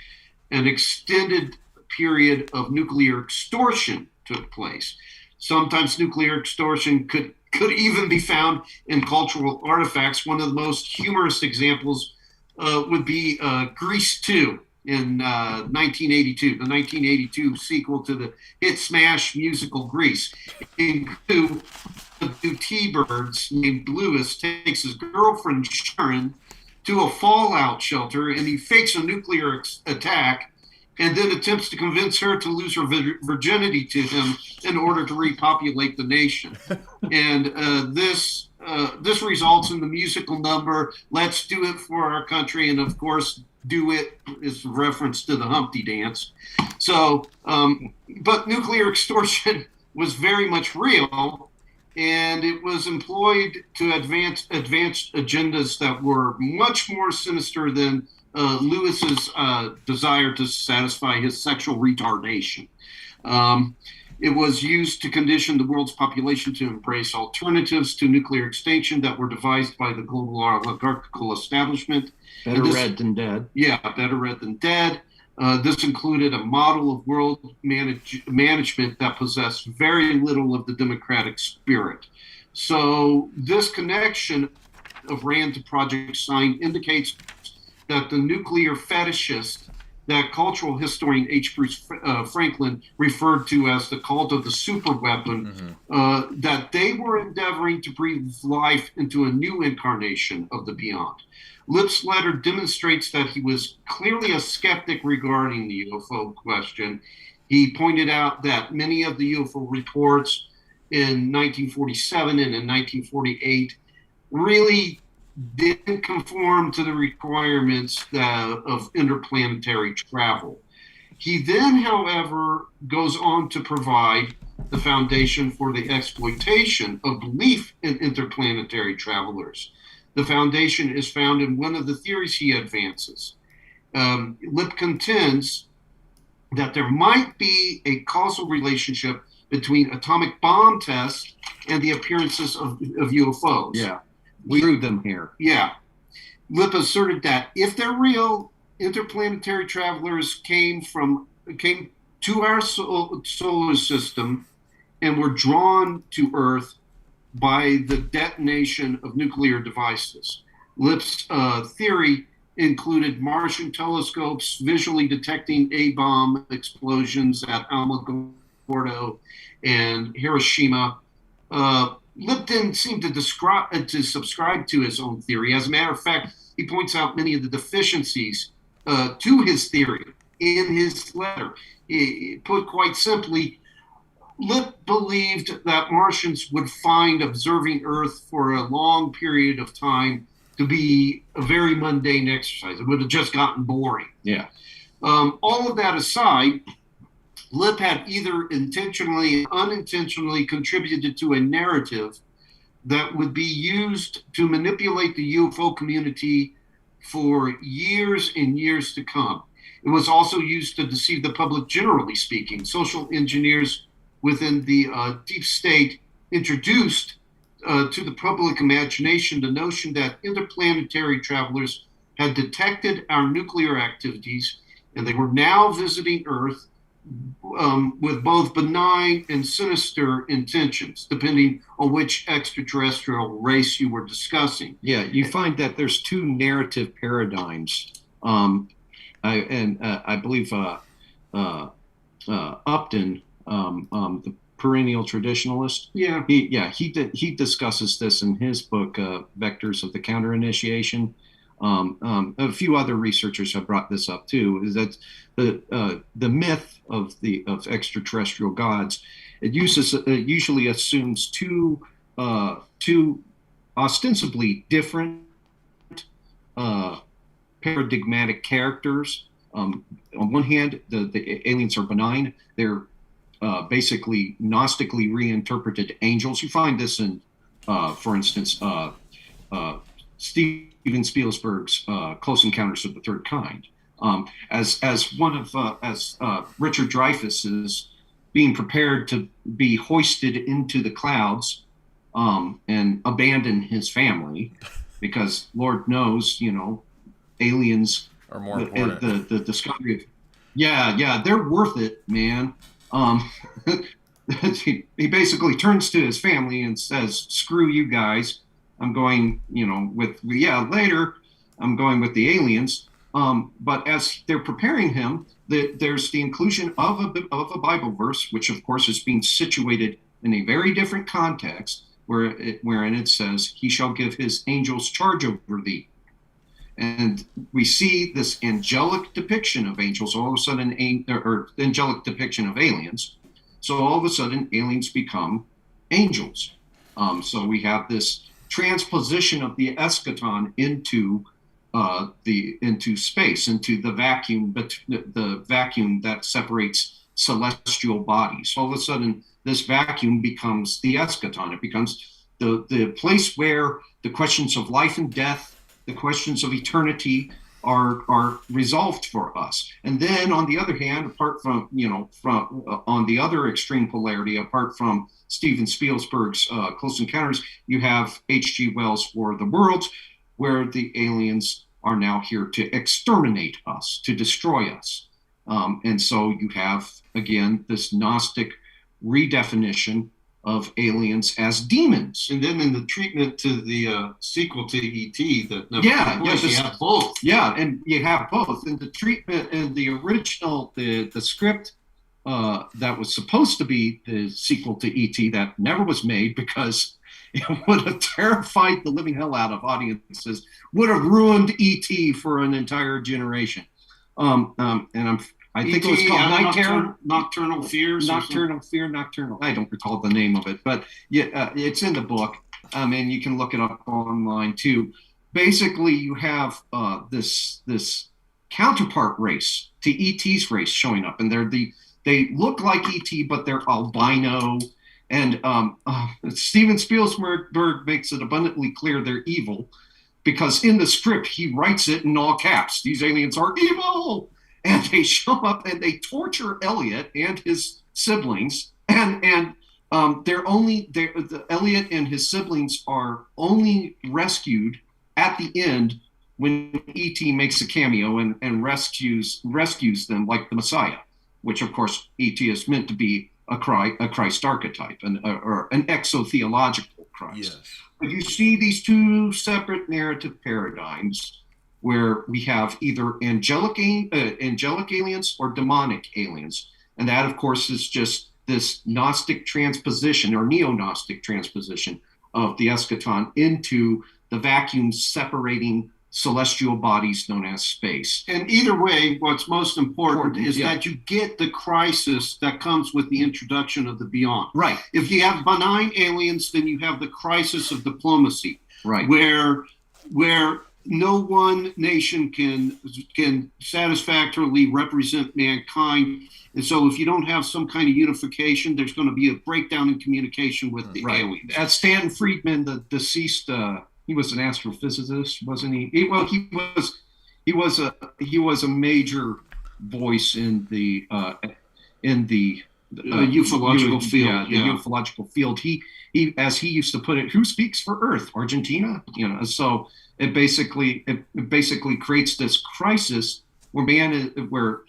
an extended period of nuclear extortion took place. Sometimes nuclear extortion could even be found in cultural artifacts. One of the most humorous examples would be Grease 2. In 1982, the 1982 sequel to the hit smash musical Grease. In two T-birds named Lewis takes his girlfriend Sharon to a fallout shelter, and he fakes a nuclear attack and then attempts to convince her to lose her virginity to him in order to repopulate the nation. And this results in the musical number, Let's Do It for Our Country, and of course, Do It is a reference to the Humpty Dance. So, but nuclear extortion was very much real, and it was employed to advance agendas that were much more sinister than Lewis's desire to satisfy his sexual retardation. It was used to condition the world's population to embrace alternatives to nuclear extinction that were devised by the global oligarchical establishment. Better read than dead. Yeah, better read than dead. This included a model of world management that possessed very little of the democratic spirit. So this connection of RAND to Project Sign indicates that the nuclear fetishists that cultural historian H. Bruce Franklin referred to as the cult of the superweapon, that they were endeavoring to breathe life into a new incarnation of the beyond. Lipp's letter demonstrates that he was clearly a skeptic regarding the UFO question. He pointed out that many of the UFO reports in 1947 and in 1948 really didn't conform to the requirements of interplanetary travel. He then, however, goes on to provide the foundation for the exploitation of belief in interplanetary travelers. The foundation is found in one of the theories he advances. Lipp contends that there might be a causal relationship between atomic bomb tests and the appearances of UFOs. Yeah. We proved them here. Yeah. Lipp asserted that if they're real, interplanetary travelers came to our solar system and were drawn to Earth by the detonation of nuclear devices. Lipp's theory included Martian telescopes visually detecting A-bomb explosions at Alamogordo and Hiroshima. Lipp didn't seem to subscribe to his own theory. As a matter of fact, he points out many of the deficiencies to his theory in his letter. Put quite simply, Lipp believed that Martians would find observing Earth for a long period of time to be a very mundane exercise. It would have just gotten boring. Yeah. All of that aside, Lipp had either intentionally or unintentionally contributed to a narrative that would be used to manipulate the UFO community for years and years to come. It was also used to deceive the public, generally speaking. Social engineers within the deep state introduced to the public imagination the notion that interplanetary travelers had detected our nuclear activities, and they were now visiting Earth with both benign and sinister intentions, depending on which extraterrestrial race you were discussing. Yeah, you find that there's two narrative paradigms. I believe Upton, the perennial traditionalist. He discusses this in his book, Vectors of the Counter-Initiation. A few other researchers have brought this up too. Is that the myth of extraterrestrial gods? It usually assumes two ostensibly different paradigmatic characters. On one hand, the aliens are benign. They're basically Gnostically reinterpreted angels. You find this in, for instance, Steven Spielberg's Close Encounters of the Third Kind. As Richard Dreyfuss is being prepared to be hoisted into the clouds and abandon his family, because Lord knows, aliens are more important. The discovery of, they're worth it, man. He basically turns to his family and says, "Screw you guys. I'm going, later. I'm going with the aliens." But as they're preparing him, there's the inclusion of a Bible verse, which of course is being situated in a very different context, wherein it says, "He shall give his angels charge over thee." And we see this angelic depiction of angels, all of a sudden, or angelic depiction of aliens. So all of a sudden, aliens become angels. So we have this transposition of the eschaton into space, into the vacuum that separates celestial bodies. All of a sudden, this vacuum becomes the eschaton. It becomes the place where the questions of life and death, the questions of eternity are resolved for us. And then on the other hand, apart from, on the other extreme polarity, apart from Steven Spielberg's Close Encounters, you have H.G. Wells' War of the Worlds, where the aliens are now here to exterminate us, to destroy us. And so you have, again, this Gnostic redefinition of aliens as demons. And then in the treatment to the sequel to E.T., you have both. Yeah, and you have both. In the treatment, in the original, the script that was supposed to be the sequel to E.T. that never was made because it would have terrified the living hell out of audiences, would have ruined E.T. for an entire generation. I think it was called Night Terror. Nocturnal Fears. Nocturnal. I don't recall the name of it, but it's in the book. And you can look it up online too. Basically, you have this counterpart race to E.T.'s race showing up, and they look like E.T., but they're albino. And Steven Spielberg makes it abundantly clear they're evil, because in the script he writes it in all caps: "These aliens are evil." And they show up and they torture Elliot and his siblings, and Elliot and his siblings are only rescued at the end when E.T. makes a cameo and rescues them like the Messiah, which of course E.T. is meant to be a Christ archetype, or an exotheological Christ. Yes. But you see these two separate narrative paradigms, where we have either angelic aliens or demonic aliens. And that, of course, is just this Gnostic transposition or neo-Gnostic transposition of the eschaton into the vacuum separating celestial bodies known as space. And either way, what's most important is that you get the crisis that comes with the introduction of the beyond. Right. If you have benign aliens, then you have the crisis of diplomacy. Right. Where no one nation can satisfactorily represent mankind. And so if you don't have some kind of unification, there's going to be a breakdown in communication with the aliens. As Stanton Friedman, the deceased he was an astrophysicist, wasn't he? Well, he was a major voice in the ufological field. The ufological field. He, as he used to put it, who speaks for Earth? Argentina, So it basically creates this crisis where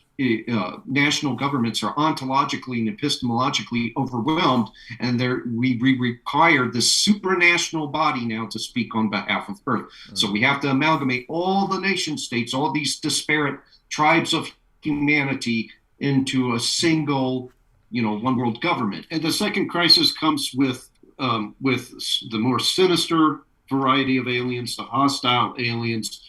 national governments are ontologically and epistemologically overwhelmed, and we require this supranational body now to speak on behalf of Earth. So we have to amalgamate all the nation states, all these disparate tribes of humanity into a single, one world government. And the second crisis comes with the more sinister variety of aliens, the hostile aliens,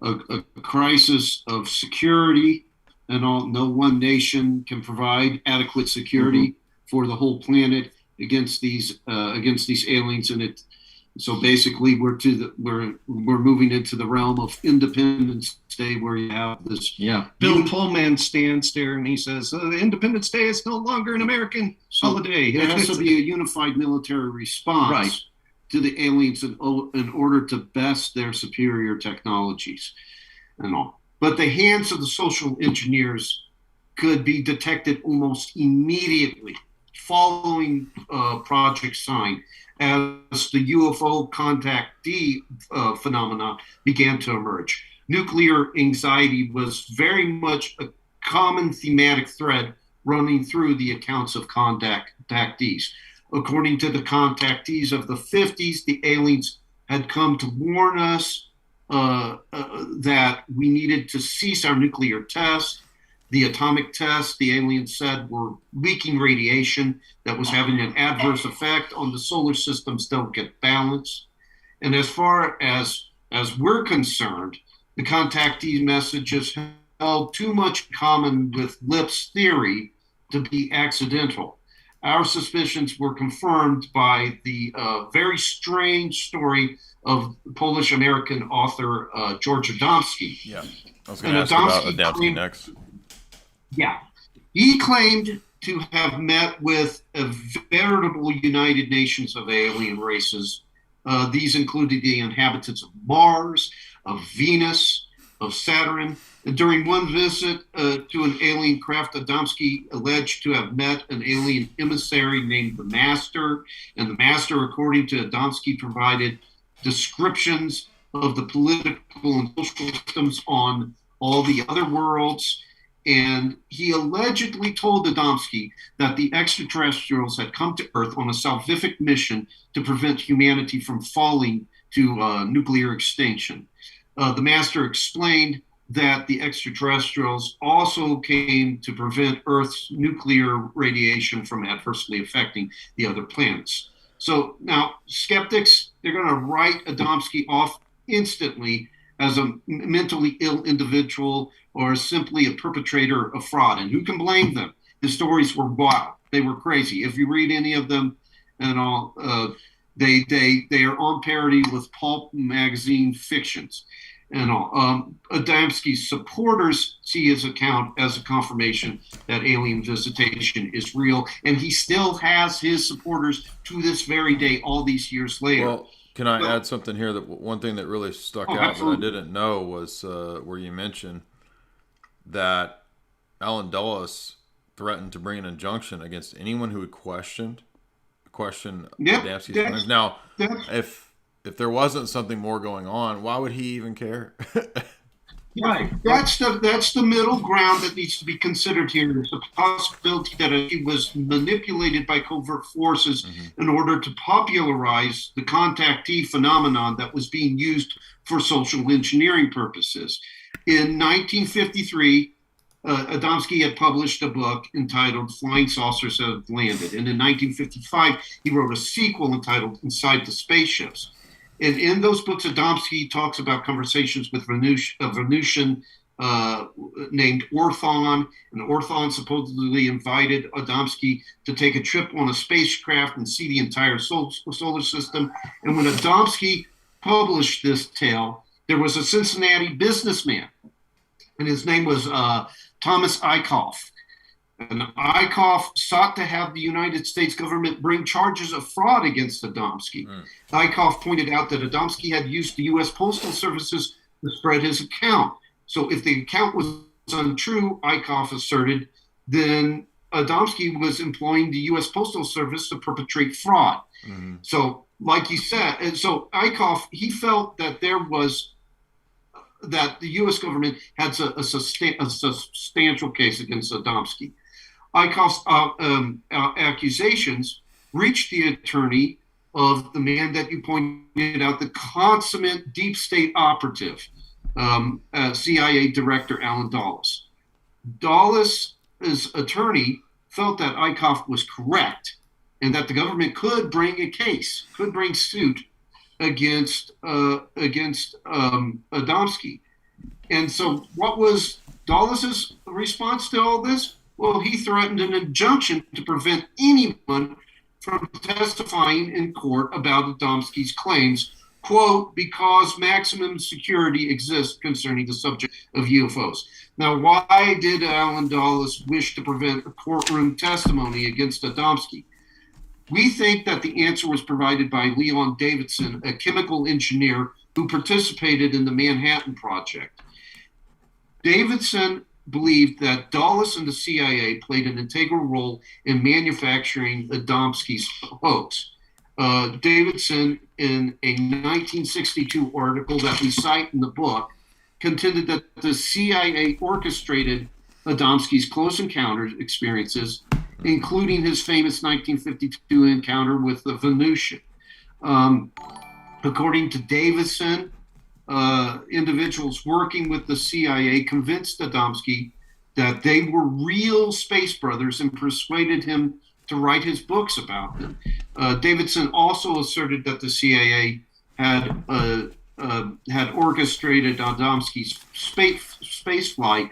a crisis of security, and no one nation can provide adequate security for the whole planet against these aliens. And so basically we're moving into the realm of Independence Day, where you have this. Yeah. Bill Pullman stands there and he says, Independence Day is no longer an American holiday. There has to be a unified military response to the aliens in order to best their superior technologies and all. But the hands of the social engineers could be detected almost immediately following Project Sign, as the UFO contactee phenomenon began to emerge. Nuclear anxiety was very much a common thematic thread running through the accounts of contactees. According to the contactees of the 50s, the aliens had come to warn us that we needed to cease our nuclear tests. The atomic tests, the aliens said, were leaking radiation that was having an adverse effect on the solar system's delicate balance. And as far as we're concerned, the contactee messages held too much in common with Lip's theory to be accidental. Our suspicions were confirmed by the very strange story of Polish-American author George Adamski. Yeah, I was going to ask about Adamski next. Yeah. He claimed to have met with a veritable United Nations of alien races. These included the inhabitants of Mars, of Venus, of Saturn. And during one visit to an alien craft, Adamski alleged to have met an alien emissary named the Master. And the Master, according to Adamski, provided descriptions of the political and social systems on all the other worlds. And he allegedly told Adamski that the extraterrestrials had come to Earth on a salvific mission to prevent humanity from falling to nuclear extinction. The Master explained that the extraterrestrials also came to prevent Earth's nuclear radiation from adversely affecting the other planets. So now skeptics, they're going to write Adamski off instantly as a mentally ill individual or simply a perpetrator of fraud. And who can blame them? The stories were wild. They were crazy. If you read any of them and all, they are on parity with pulp magazine fictions and all. Adamski's supporters see his account as a confirmation that alien visitation is real. And he still has his supporters to this very day, all these years later. Well, can I add something here? That one thing that really stuck out absolutely. that I didn't know was where you mentioned that Alan Dulles threatened to bring an injunction against anyone who would question Adamski's claims. Now, if there wasn't something more going on, why would he even care? Right. That's the middle ground that needs to be considered here. There's the possibility that he was manipulated by covert forces in order to popularize the contactee phenomenon that was being used for social engineering purposes. In 1953, Adamski had published a book entitled Flying Saucers Have Landed. And in 1955, he wrote a sequel entitled Inside the Spaceships. And in those books, Adamski talks about conversations with a Venusian named Orthon. And Orthon supposedly invited Adamski to take a trip on a spacecraft and see the entire solar system. And when Adamski published this tale, there was a Cincinnati businessman, and his name was Thomas Eickhoff. And Eichhoff sought to have the United States government bring charges of fraud against Adamski. Eichhoff pointed out that Adamski had used the U.S. Postal Services to spread his account. So if the account was untrue, Eichhoff asserted, then Adamski was employing the U.S. Postal Service to perpetrate fraud. So, like you said, and so Eichhoff, he felt that that the U.S. government had a substantial case against Adamski. Eichhoff's accusations reached the attorney of the man that you pointed out, the consummate deep state operative, CIA Director Alan Dulles. Dulles' attorney felt that Eichhoff was correct and that the government could bring suit against Adamski. And so what was Dulles' response to all this? Well, he threatened an injunction to prevent anyone from testifying in court about Adamski's claims, quote, because maximum security exists concerning the subject of UFOs. Now, why did Alan Dulles wish to prevent a courtroom testimony against Adamski? We think that the answer was provided by Leon Davidson, a chemical engineer who participated in the Manhattan Project. Davidson believed that Dulles and the CIA played an integral role in manufacturing Adamski's hoax. Davidson, in a 1962 article that we cite in the book, contended that the CIA orchestrated Adamski's close encounter experiences, including his famous 1952 encounter with the Venusian. According to Davidson, individuals working with the CIA convinced Adamski that they were real space brothers and persuaded him to write his books about them. Davidson also asserted that the CIA had orchestrated Adamski's space flight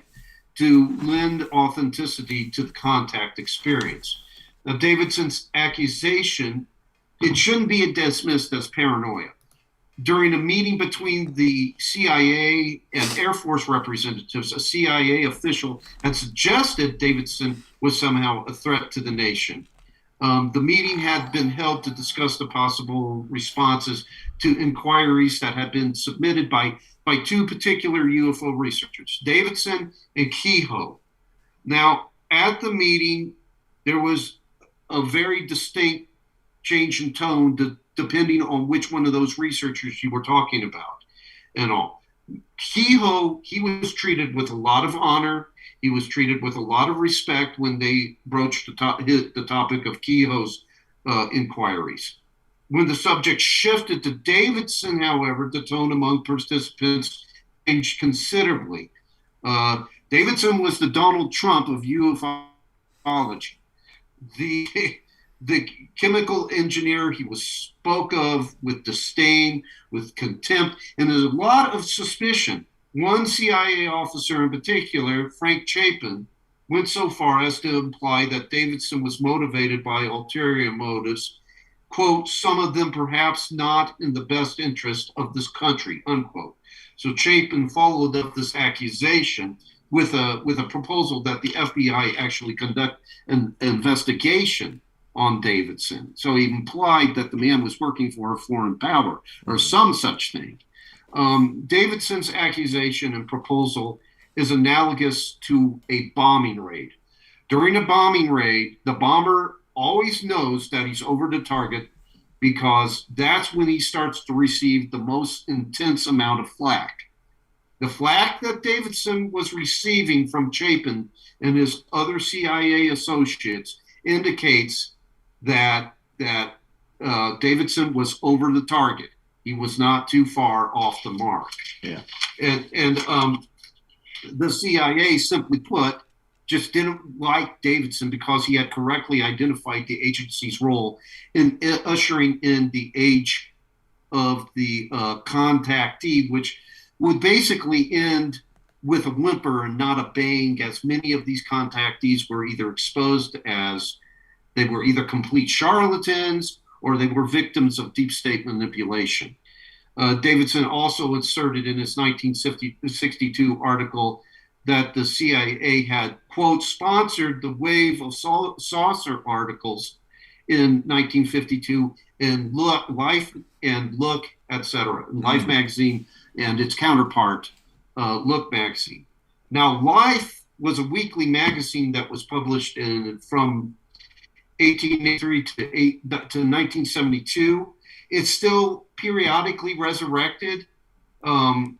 to lend authenticity to the contact experience. Now, Davidson's accusation, it shouldn't be dismissed as paranoia. During a meeting between the CIA and Air Force representatives, a CIA official had suggested Davidson was somehow a threat to the nation. The meeting had been held to discuss the possible responses to inquiries that had been submitted by two particular UFO researchers, Davidson and Kehoe. Now, at the meeting, there was a very distinct change in tone depending on which one of those researchers you were talking about and all. Kehoe, he was treated with a lot of honor. He was treated with a lot of respect when they broached the topic of Kehoe's inquiries. When the subject shifted to Davidson, however, the tone among participants changed considerably. Davidson was the Donald Trump of ufology. The chemical engineer, he was spoke of with disdain, with contempt, and there's a lot of suspicion. One CIA officer in particular, Frank Chapin, went so far as to imply that Davidson was motivated by ulterior motives, quote, some of them perhaps not in the best interest of this country, unquote. So Chapin followed up this accusation with a proposal that the FBI actually conduct an investigation on Davidson. So he implied that the man was working for a foreign power or some such thing. Davidson's accusation and proposal is analogous to a bombing raid. During a bombing raid, the bomber always knows that he's over the target because that's when he starts to receive the most intense amount of flak. The flak that Davidson was receiving from Chapin and his other CIA associates indicates that Davidson was over the target. He was not too far off the mark. Yeah. And the CIA, simply put, just didn't like Davidson because he had correctly identified the agency's role in ushering in the age of the contactee, which would basically end with a whimper and not a bang, as many of these contactees were either exposed as they were either complete charlatans or they were victims of deep state manipulation. Davidson also asserted in his 1962 article that the CIA had, quote, sponsored the wave of saucer articles in 1952 in Life and Look, etc. Life magazine and its counterpart, Look magazine. Now, Life was a weekly magazine that was published from 1883 to 1972. It's still periodically resurrected by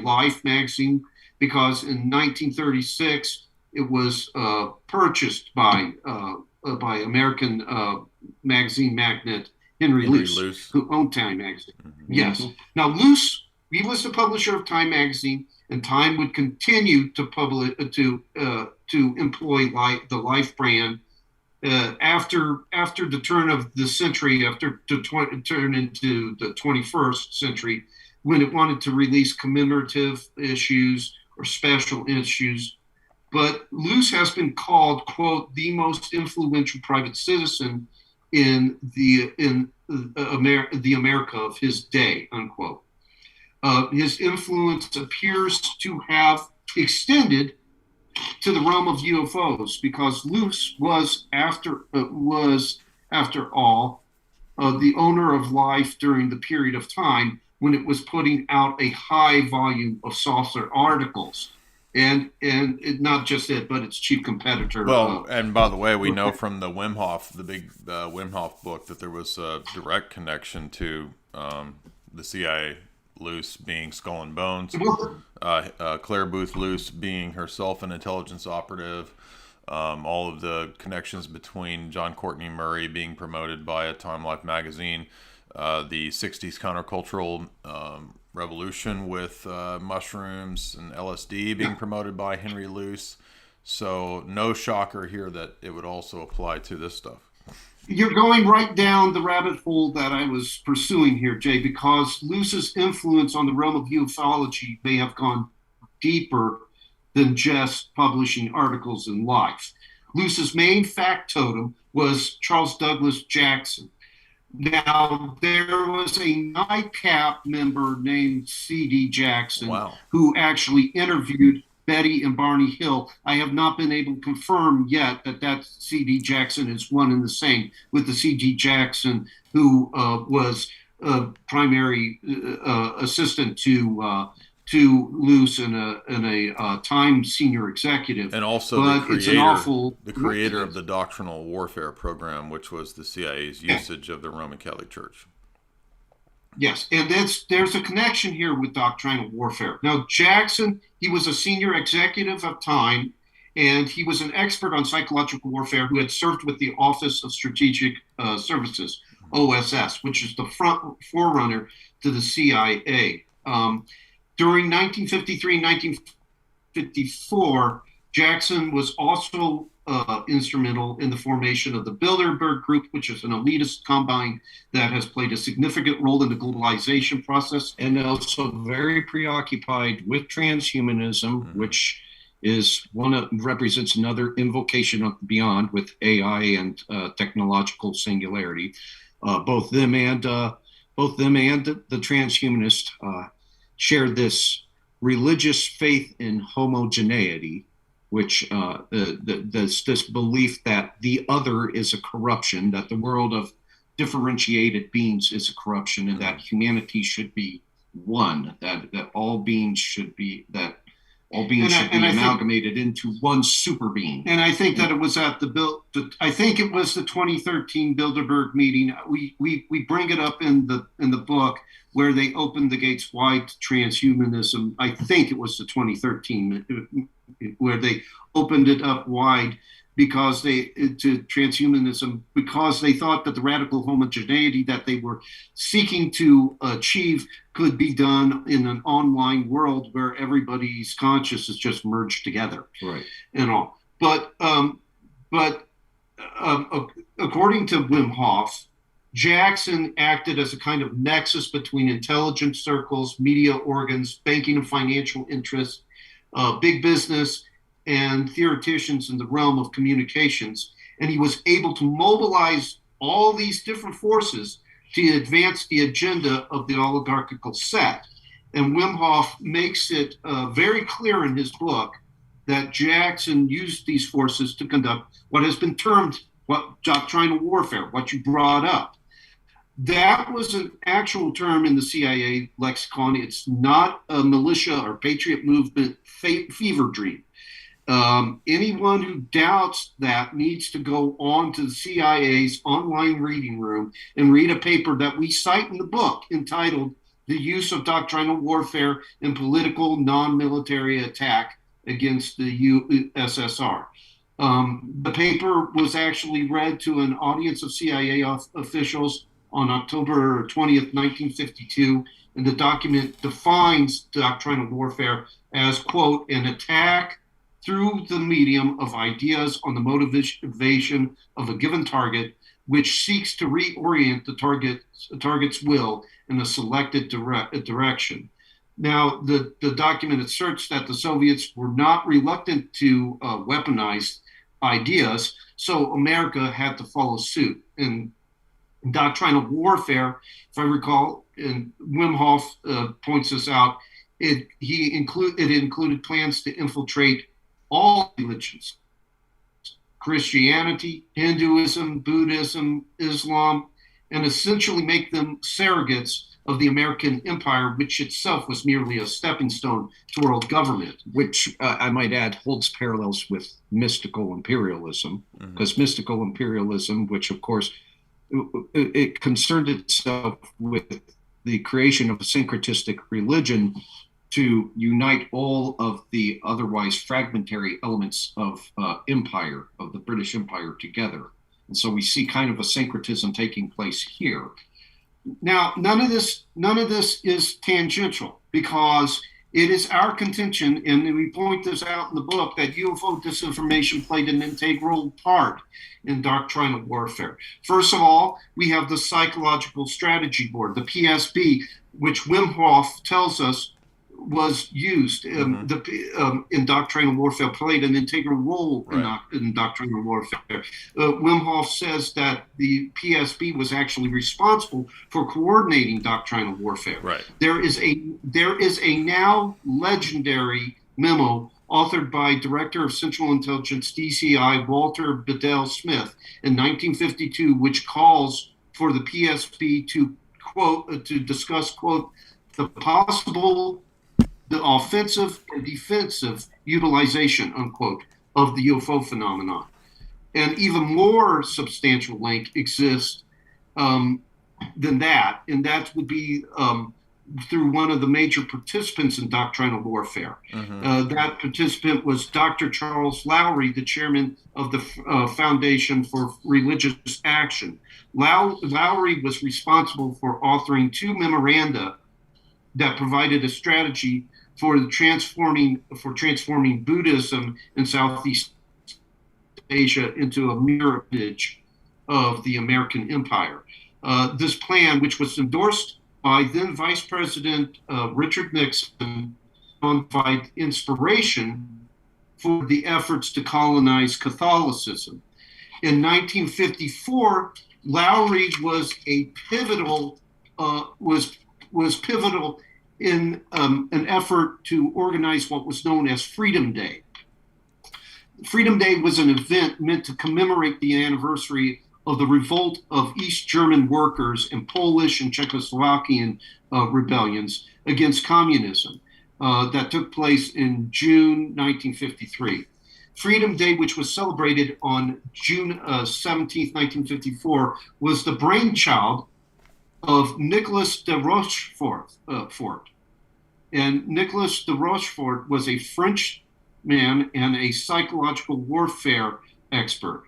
Life magazine, because in 1936 it was purchased by American magazine magnate Henry Luce, who owned Time magazine. Mm-hmm. Yes. Now Luce, he was the publisher of Time magazine, and Time would continue to publish to employ the Life brand after the turn of the century, turn into the 21st century, when it wanted to release commemorative issues or special issues. But Luce has been called, quote, the most influential private citizen in the America of his day, unquote. His influence appears to have extended to the realm of UFOs, because Luce was, after all, the owner of Life during the period of time when it was putting out a high volume of saucer articles. And not just it, but its chief competitor. Well, and by the way, we know from the Wim Hof, the big Wim Hof book, that there was a direct connection to the CIA, Luce being Skull and Bones, Claire Booth Luce being herself an intelligence operative, all of the connections between John Courtney Murray being promoted by a Time Life magazine, the 60s countercultural revolution with mushrooms and LSD being promoted by Henry Luce. So no shocker here that it would also apply to this stuff. You're going right down the rabbit hole that I was pursuing here, Jay, because Luce's influence on the realm of ufology may have gone deeper than just publishing articles in Life. Luce's main factotum was Charles Douglas Jackson. Now, there was a NICAP member named C.D. Jackson, wow, who actually interviewed Betty and Barney Hill. I have not been able to confirm yet that C.D. Jackson is one and the same with the C.D. Jackson who was primary assistant to Luce and a Time senior executive, and also the creator of the Doctrinal Warfare Program, which was the CIA's usage of the Roman Catholic Church. Yes, and there's a connection here with doctrinal warfare. Now, Jackson, he was a senior executive of Time, and he was an expert on psychological warfare who had served with the Office of Strategic Services, OSS, which is the forerunner to the CIA. During 1953 and 1954, Jackson was also instrumental in the formation of the Bilderberg Group, which is an elitist combine that has played a significant role in the globalization process, and also very preoccupied with transhumanism, which is represents another invocation of the beyond with AI and technological singularity. Both them and the transhumanists shared this religious faith in homogeneity, which this belief that the other is a corruption, that the world of differentiated beings is a corruption, and that humanity should be one, that all beings should be amalgamated into one super being. And I think that it was at the 2013 Bilderberg meeting. We bring it up in the book where they opened the gates wide to transhumanism. I think it was the 2013 where they opened it up wide to transhumanism, because they thought that the radical homogeneity that they were seeking to achieve could be done in an online world where everybody's conscious is just merged together, right? And all, but according to Wim Hof, Jackson acted as a kind of nexus between intelligence circles, media organs, banking and financial interests, big business, and theoreticians in the realm of communications. And he was able to mobilize all these different forces to advance the agenda of the oligarchical set. And Wim Hof makes it very clear in his book that Jackson used these forces to conduct what has been termed doctrinal warfare, what you brought up. That was an actual term in the CIA lexicon. It's not a militia or patriot movement fever dream. Anyone who doubts that needs to go on to the CIA's online reading room and read a paper that we cite in the book entitled The Use of Doctrinal Warfare in Political Non-Military Attack Against the USSR. The paper was actually read to an audience of CIA officials on October 20th, 1952, and the document defines doctrinal warfare as, quote, an attack through the medium of ideas on the motivation of a given target, which seeks to reorient the target's will in a selected direction. Now, the document asserts that the Soviets were not reluctant to weaponize ideas, so America had to follow suit. And doctrinal warfare, if I recall, and Wim Hof points this out, it included plans to infiltrate all religions, Christianity, Hinduism, Buddhism, Islam, and essentially make them surrogates of the American empire, which itself was merely a stepping stone to world government. Which I might add holds parallels with mystical imperialism, because mystical imperialism, which of course it concerned itself with the creation of a syncretistic religion to unite all of the otherwise fragmentary elements of empire, of the British Empire together. And so we see kind of a syncretism taking place here. Now, none of this is tangential, because it is our contention, and we point this out in the book, that UFO disinformation played an integral part in doctrinal warfare. First of all, we have the Psychological Strategy Board, the PSB, which Wim Hof tells us was used in doctrinal warfare, played an integral role in doctrinal warfare. Wim Hof says that the PSB was actually responsible for coordinating doctrinal warfare. Right. There is a now legendary memo authored by Director of Central Intelligence, DCI, Walter Bedell Smith, in 1952, which calls for the PSB to, quote, to discuss, quote, the offensive and defensive utilization, unquote, of the UFO phenomenon. And even more substantial link exists than that, and that would be through one of the major participants in doctrinal warfare. That participant was Dr. Charles Lowry, the chairman of the Foundation for Religious Action. Lowry was responsible for authoring two memoranda that provided a strategy for transforming Buddhism in Southeast Asia into a mirror image of the American empire. This plan, which was endorsed by then Vice President Richard Nixon, provided inspiration for the efforts to colonize Catholicism. In 1954, Lowry was pivotal in an effort to organize what was known as Freedom Day. Freedom Day was an event meant to commemorate the anniversary of the revolt of East German workers and Polish and Czechoslovakian rebellions against communism that took place in June 1953. Freedom Day, which was celebrated on June 17th, 1954, was the brainchild of Nicolas de Rochefort. And Nicolas de Rochefort was a French man and a psychological warfare expert.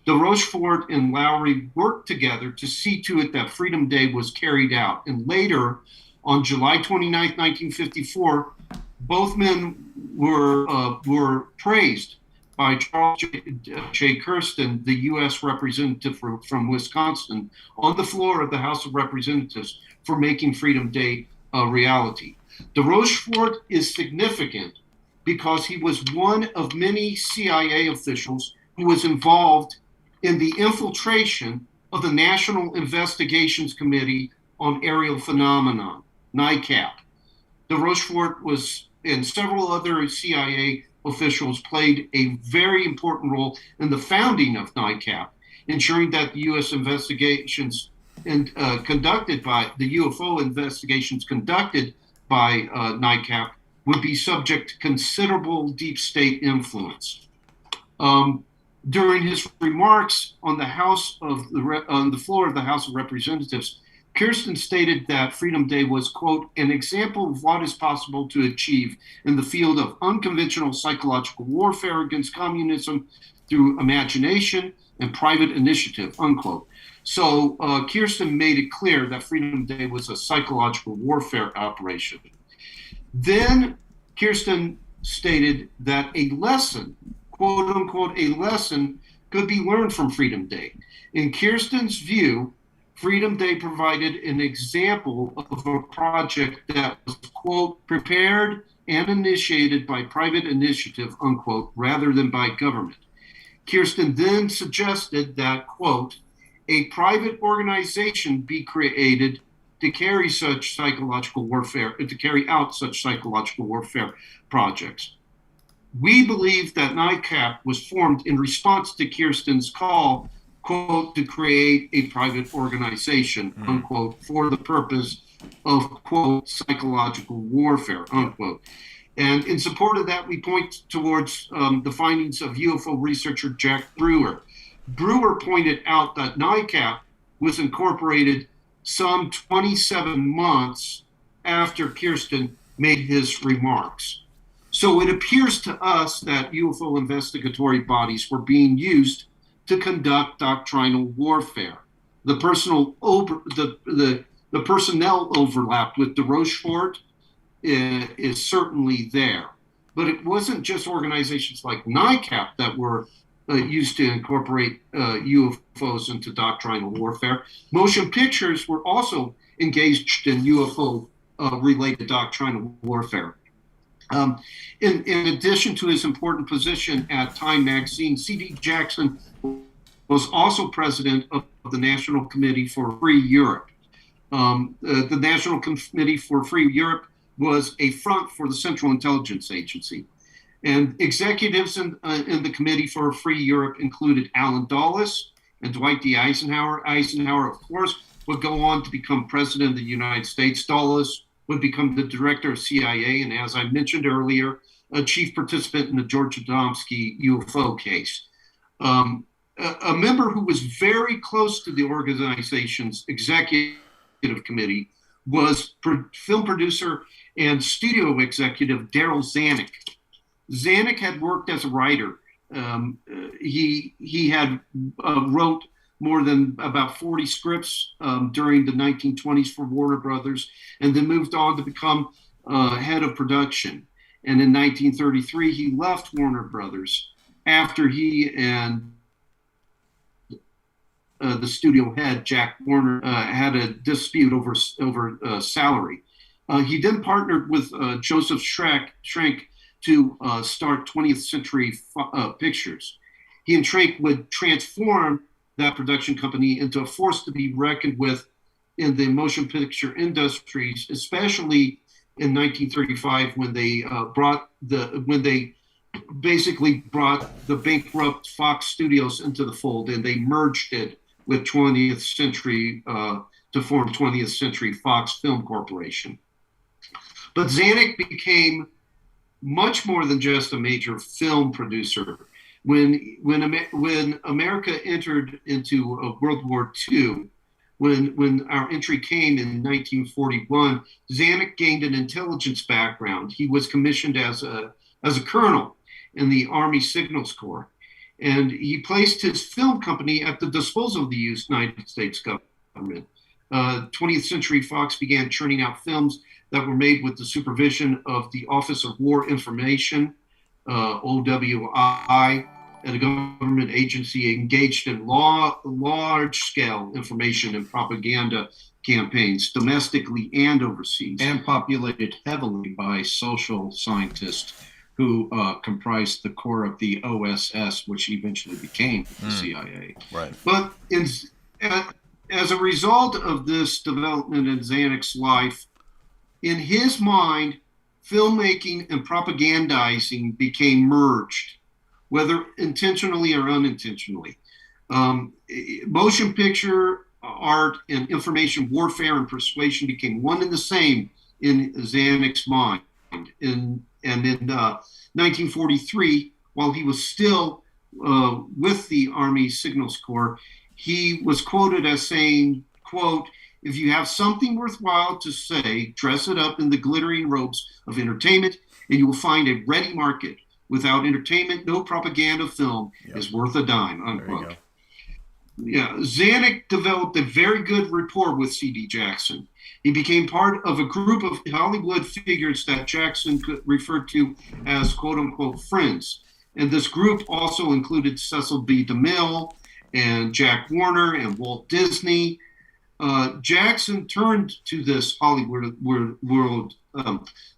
De Rochefort and Lowry worked together to see to it that Freedom Day was carried out. And later, on July 29th, 1954, both men were praised by Charles J. Kirsten, the U.S. representative from Wisconsin, on the floor of the House of Representatives for making Freedom Day a reality. De Rochefort is significant because he was one of many CIA officials who was involved in the infiltration of the National Investigations Committee on Aerial Phenomenon, NICAP. de Rochefort and several other CIA officials played a very important role in the founding of NICAP, ensuring that the U.S. investigations conducted by the UFO investigations conducted by NICAP would be subject to considerable deep state influence. During his remarks on the floor of the House of Representatives, Kirsten stated that Freedom Day was, quote, an example of what is possible to achieve in the field of unconventional psychological warfare against communism through imagination and private initiative, unquote. So Kirsten made it clear that Freedom Day was a psychological warfare operation. Then Kirsten stated that a lesson, quote unquote, a lesson could be learned from Freedom Day. In Kirsten's view, Freedom Day provided an example of a project that was, quote, prepared and initiated by private initiative, unquote, rather than by government. Kirsten then suggested that, quote, a private organization be created to carry out such psychological warfare projects. We believe that NICAP was formed in response to Kirsten's call, quote, to create a private organization, unquote, for the purpose of, quote, psychological warfare, unquote. And in support of that, we point towards the findings of UFO researcher Jack Brewer. Brewer pointed out that NICAP was incorporated some 27 months after Kirsten made his remarks. So it appears to us that UFO investigatory bodies were being used to conduct doctrinal warfare. The personnel overlap with de Rochefort is certainly there. But it wasn't just organizations like NICAP that were used to incorporate UFOs into doctrinal warfare. Motion pictures were also engaged in UFO-related doctrinal warfare. In addition to his important position at Time magazine, C.D. Jackson was also president of the National Committee for Free Europe. The National Committee for Free Europe was a front for the Central Intelligence Agency. And executives in the Committee for Free Europe included Alan Dulles and Dwight D. Eisenhower. Eisenhower, of course, would go on to become president of the United States. Dulles would become the director of CIA, and as I mentioned earlier, a chief participant in the George Adamski UFO case. A member who was very close to the organization's executive committee was film producer and studio executive Darryl Zanuck. Zanuck had worked as a writer. He had wrote more than about 40 scripts during the 1920s for Warner Brothers, and then moved on to become head of production. And in 1933, he left Warner Brothers after he and the studio head, Jack Warner, had a dispute over salary. He then partnered with Joseph Schrenk to start 20th Century Pictures. He and Schrenk would transform that production company into a force to be reckoned with in the motion picture industries, especially in 1935 when they basically brought the bankrupt Fox Studios into the fold, and they merged it with 20th Century to form 20th Century Fox Film Corporation. But Zanuck became much more than just a major film producer. When America entered into World War II, when our entry came in 1941, Zanuck gained an intelligence background. He was commissioned as a colonel in the Army Signals Corps, and he placed his film company at the disposal of the United States government. 20th Century Fox began churning out films that were made with the supervision of the Office of War Information, OWI, and a government agency engaged in large-scale information and propaganda campaigns, domestically and overseas. And populated heavily by social scientists who comprised the core of the OSS, which eventually became the CIA. Right. But as a result of this development in Zanuck's life, In his mind, filmmaking and propagandizing became merged, whether intentionally or unintentionally. Motion picture art and information warfare and persuasion became one and the same in Zanuck's mind. In 1943, while he was still with the Army Signals Corps, he was quoted as saying, quote, "If you have something worthwhile to say, dress it up in the glittering robes of entertainment, and you will find a ready market. Without entertainment, no propaganda film is worth a dime," unquote. Yeah, Zanuck developed a very good rapport with C.D. Jackson. He became part of a group of Hollywood figures that Jackson referred to as quote-unquote friends. And this group also included Cecil B. DeMille and Jack Warner and Walt Disney. Jackson turned to this Hollywood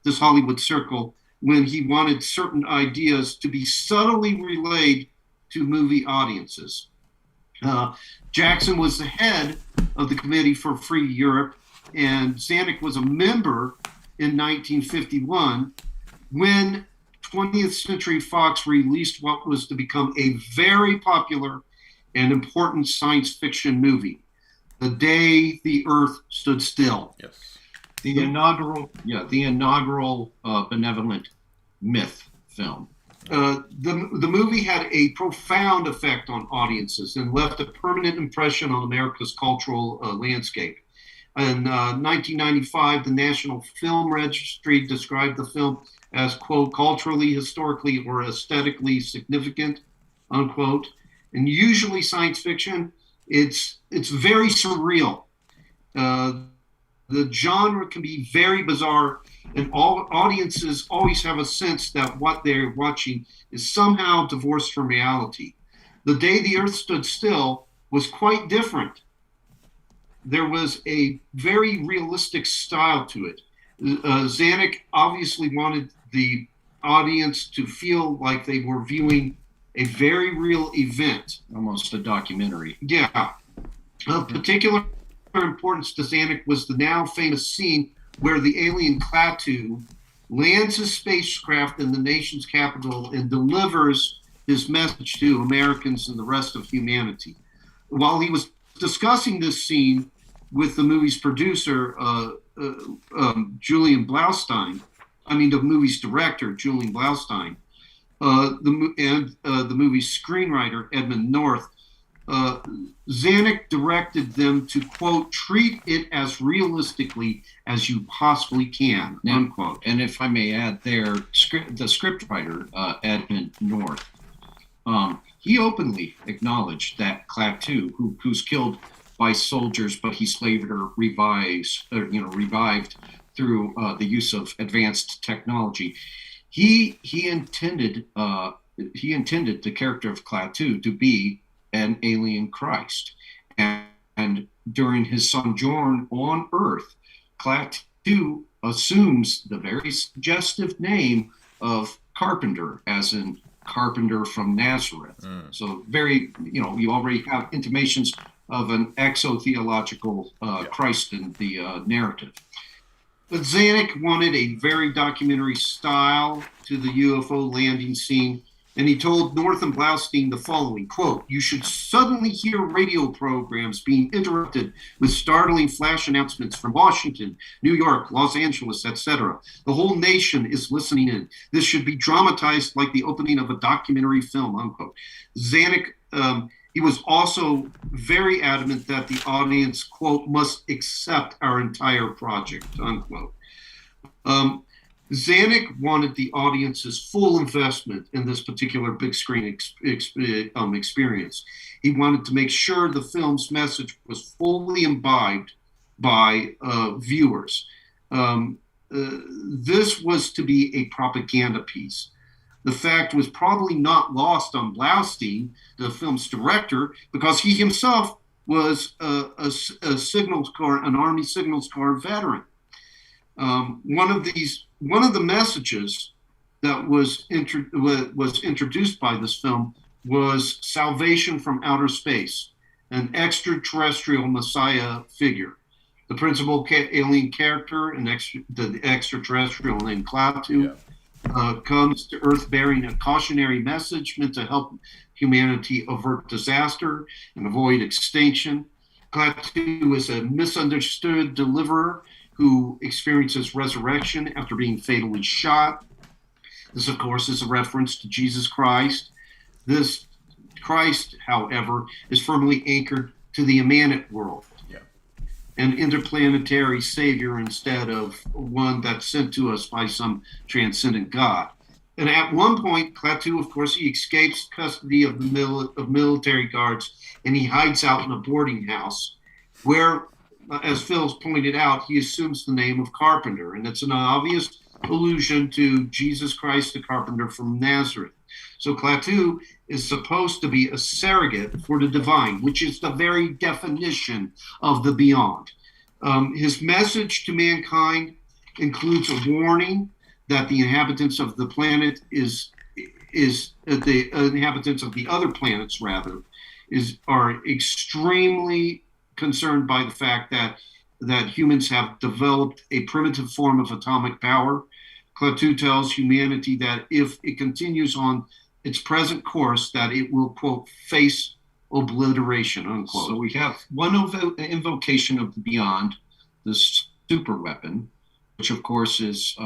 this Hollywood circle when he wanted certain ideas to be subtly relayed to movie audiences. Jackson was the head of the Committee for Free Europe, and Zanuck was a member in 1951 when 20th Century Fox released what was to become a very popular and important science fiction movie, The Day the Earth Stood Still. Yes. The inaugural benevolent myth film. The movie had a profound effect on audiences and left a permanent impression on America's cultural landscape. In 1995, the National Film Registry described the film as, quote, culturally, historically, or aesthetically significant, unquote. And usually science fiction, it's very surreal. The genre can be very bizarre, and all audiences always have a sense that what they're watching is somehow divorced from reality. The Day the Earth Stood Still was quite different. There was a very realistic style to it. Zanuck obviously wanted the audience to feel like they were viewing a very real event. Almost a documentary. Yeah. Of particular importance to Zanuck was the now famous scene where the alien Klaatu lands his spacecraft in the nation's capital and delivers his message to Americans and the rest of humanity. While he was discussing this scene with the movie's producer, Julian Blaustein, the movie's director, Julian Blaustein, the movie's screenwriter, Edmund North, Zanuck directed them to, quote, treat it as realistically as you possibly can, unquote. And if I may add there, the scriptwriter, Edmund North, he openly acknowledged that Klaatu, who's killed by soldiers, but he's later revived through the use of advanced technology. He intended the character of Klaatu to be an alien Christ. And during his sojourn on Earth, Klaatu assumes the very suggestive name of Carpenter, as in Carpenter from Nazareth. So very, you already have intimations of an exotheological Christ in the narrative. But Zanuck wanted a very documentary style to the UFO landing scene, and he told North and Blaustein the following, quote, "You should suddenly hear radio programs being interrupted with startling flash announcements from Washington, New York, Los Angeles, etc. The whole nation is listening in. This should be dramatized like the opening of a documentary film," unquote. Zanuck, he was also very adamant that the audience, quote, "must accept our entire project," unquote. Zanuck wanted the audience's full investment in this particular big screen experience. He wanted to make sure the film's message was fully imbibed by viewers. This was to be a propaganda piece. The fact was probably not lost on Blaustein, the film's director, because he himself was a Signals Corps, an Army Signals Corps veteran. One of the messages that was introduced by this film was salvation from outer space, an extraterrestrial messiah figure. The principal alien character, the extraterrestrial named Klaatu, comes to Earth bearing a cautionary message meant to help humanity avert disaster and avoid extinction. Klaatu is a misunderstood deliverer who experiences resurrection after being fatally shot. This, of course, is a reference to Jesus Christ. This Christ, however, is firmly anchored to the immanent world, an interplanetary savior instead of one that's sent to us by some transcendent God. And at one point, Klaatu, of course, he escapes custody of the military guards, and he hides out in a boarding house where, as Phil's pointed out, he assumes the name of Carpenter. And it's an obvious allusion to Jesus Christ the Carpenter from Nazareth. So Klaatu is supposed to be a surrogate for the divine, which is the very definition of the beyond. His message to mankind includes a warning that the inhabitants of the planet the inhabitants of the other planets are extremely concerned by the fact that humans have developed a primitive form of atomic power. Klaatu tells humanity that if it continues on its present course, that it will, quote, face obliteration, unquote. So we have one invocation of the beyond, the super weapon, which of course is,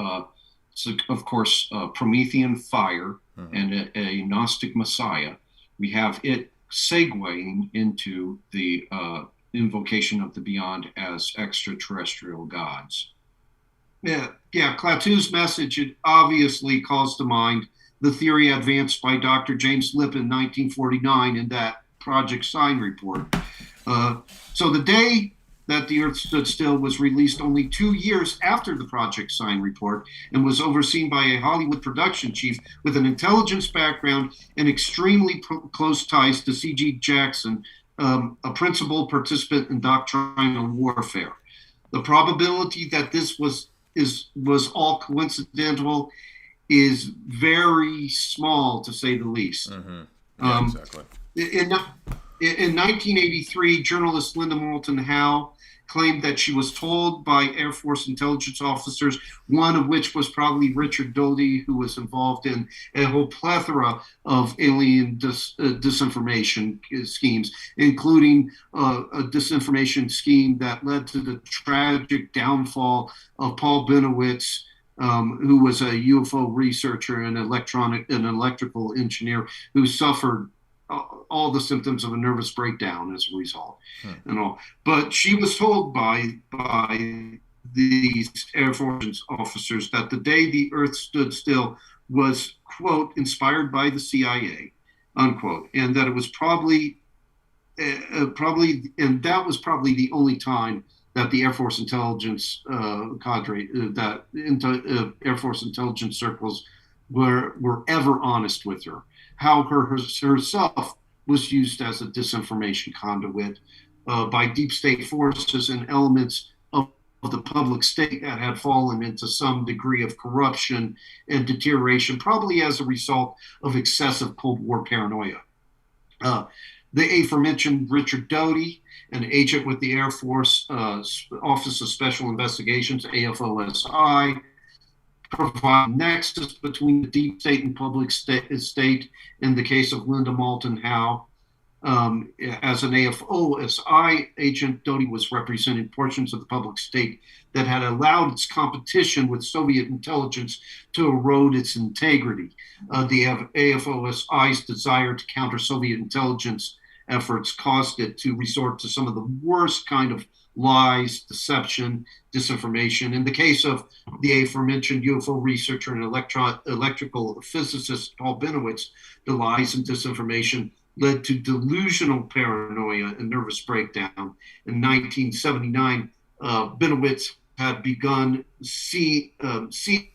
Promethean fire and a Gnostic Messiah. We have it segueing into the invocation of the beyond as extraterrestrial gods. Yeah. Klaatu's message, it obviously calls to mind the theory advanced by Dr. James Lipp in 1949 in that Project Sign report. So the day that the Earth stood still was released only 2 years after the Project Sign report and was overseen by a Hollywood production chief with an intelligence background and extremely close ties to C.G. Jackson, a principal participant in doctrinal warfare. The probability that this was all coincidental is very small, to say the least. Exactly. In 1983, journalist Linda Moulton Howe claimed that she was told by Air Force intelligence officers, one of which was probably Richard Doty, who was involved in a whole plethora of alien disinformation schemes, including a disinformation scheme that led to the tragic downfall of Paul Benowitz, who was a UFO researcher and an electrical engineer who suffered all the symptoms of a nervous breakdown as a result, and all. But she was told by these Air Force officers that the day the Earth stood still was, quote, inspired by the CIA, unquote, and that it was probably the only time that the Air Force intelligence cadre, Air Force intelligence circles were ever honest with her. How herself was used as a disinformation conduit by deep state forces and elements of the public state that had fallen into some degree of corruption and deterioration, probably as a result of excessive Cold War paranoia. The aforementioned Richard Doty, an agent with the Air Force Office of Special Investigations, AFOSI, provide nexus between the deep state and public state in the case of Linda Moulton Howe. As an AFOSI agent, Doty was representing portions of the public state that had allowed its competition with Soviet intelligence to erode its integrity. The AFOSI's desire to counter Soviet intelligence efforts caused it to resort to some of the worst kind of lies, deception, disinformation. In the case of the aforementioned UFO researcher and electrical physicist Paul Benowitz, the lies and disinformation led to delusional paranoia and nervous breakdown. In 1979, Benowitz had begun seeing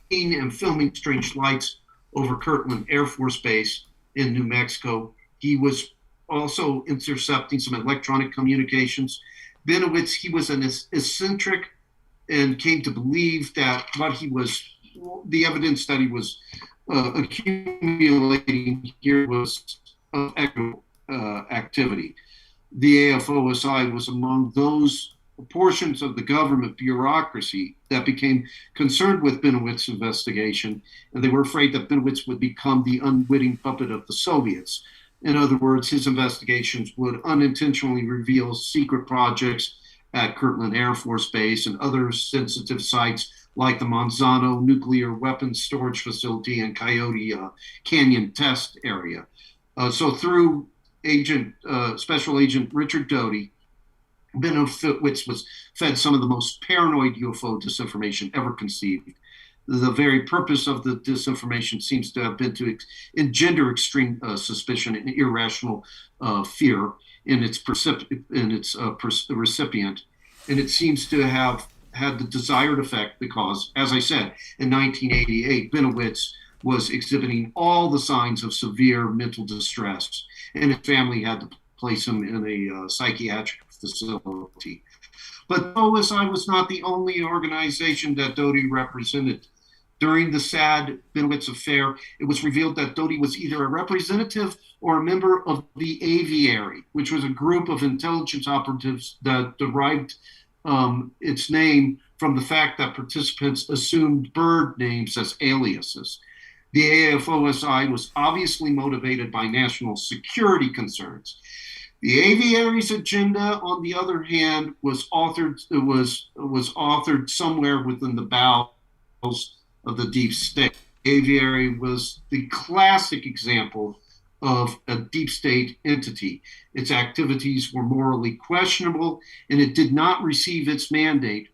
and filming strange lights over Kirtland Air Force Base in New Mexico. He was also intercepting some electronic communications. Benowitz, he was an eccentric and came to believe that the evidence that he was accumulating here was echo activity. The AFOSI was among those portions of the government bureaucracy that became concerned with Benoit's investigation, and they were afraid that Benoit would become the unwitting puppet of the Soviets. In other words, his investigations would unintentionally reveal secret projects at Kirtland Air Force Base and other sensitive sites like the Monsanto nuclear weapons storage facility and Coyote Canyon test area. So through Special Agent Richard Doty, Benoit was fed some of the most paranoid UFO disinformation ever conceived. The very purpose of the disinformation seems to have been to engender extreme suspicion and irrational fear in its recipient. And it seems to have had the desired effect because, as I said, in 1988, Benoit was exhibiting all the signs of severe mental distress, and his family had to place him in a psychiatric facility. But OSI was not the only organization that Doty represented. During the sad Benoit's affair, it was revealed that Doty was either a representative or a member of the Aviary, which was a group of intelligence operatives that derived its name from the fact that participants assumed bird names as aliases. The AFOSI was obviously motivated by national security concerns. The Aviary's agenda, on the other hand, was authored somewhere within the bowels of the deep state. Aviary was the classic example of a deep state entity. Its activities were morally questionable, and it did not receive its mandate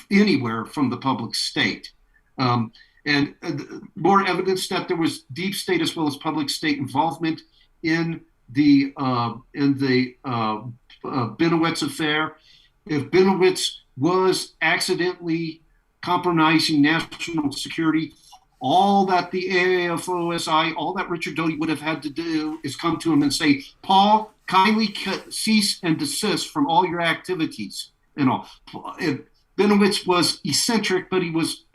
anywhere from the public state. And more evidence that there was deep state as well as public state involvement in the Benoit's affair. If Benoit was accidentally compromising national security, all that the AAFOSI, all that Richard Doty would have had to do is come to him and say, Paul, kindly cease and desist from all your activities. And all. Benoit was eccentric, but he was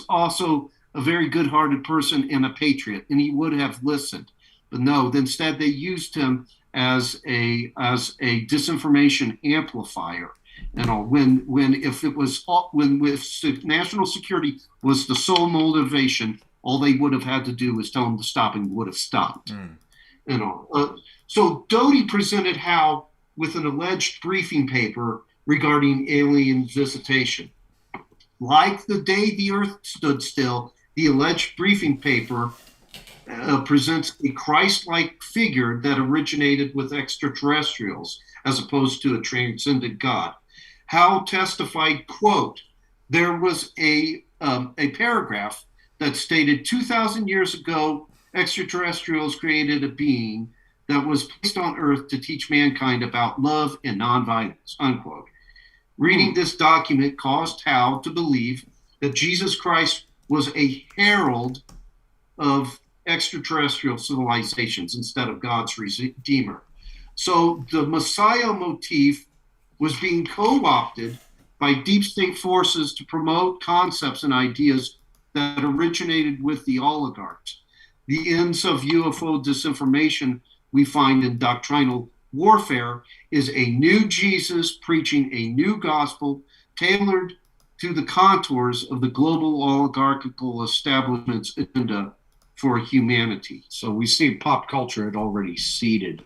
also a very good-hearted person and a patriot, and he would have listened. But no, instead they used him as a disinformation amplifier. You know, when national security was the sole motivation, all they would have had to do was tell him to stop, and would have stopped. You know, so Doty presented how with an alleged briefing paper regarding alien visitation. Like the day the Earth stood still, the alleged briefing paper presents a Christ-like figure that originated with extraterrestrials as opposed to a transcendent God. Howe testified, quote, there was a paragraph that stated 2,000 years ago, extraterrestrials created a being that was placed on Earth to teach mankind about love and nonviolence, unquote. Reading this document caused Howe to believe that Jesus Christ was a herald of extraterrestrial civilizations instead of God's Redeemer. So the Messiah motif was being co-opted by deep state forces to promote concepts and ideas that originated with the oligarchs. The ends of UFO disinformation we find in doctrinal warfare is a new Jesus preaching a new gospel tailored to the contours of the global oligarchical establishment's agenda for humanity. So we see pop culture had already seeded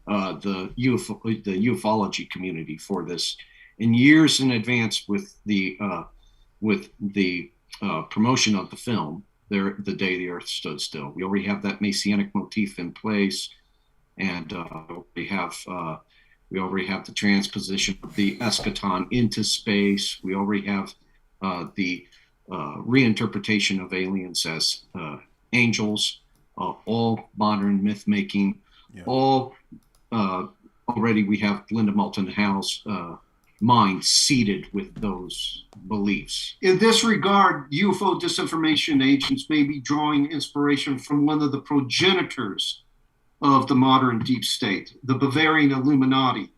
the ufology community for this in years in advance with the promotion of the film, The Day the Earth Stood Still. We already have that messianic motif in place, and we already have the transposition of the eschaton into space. We already have the reinterpretation of aliens as angels, all modern myth making, all already we have Linda Moulton Howe's mind seeded with those beliefs. In this regard, UFO disinformation agents may be drawing inspiration from one of the progenitors of the modern deep state, the Bavarian Illuminati.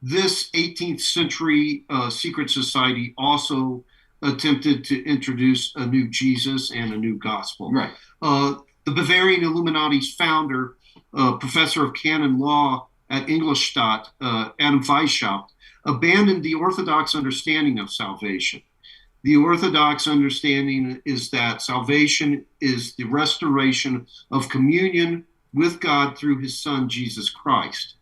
This 18th century secret society also attempted to introduce a new Jesus and a new gospel. Right. The Bavarian Illuminati's founder, professor of canon law at Ingolstadt, Adam Weishaupt, abandoned the Orthodox understanding of salvation. The Orthodox understanding is that salvation is the restoration of communion with God through his son, Jesus Christ.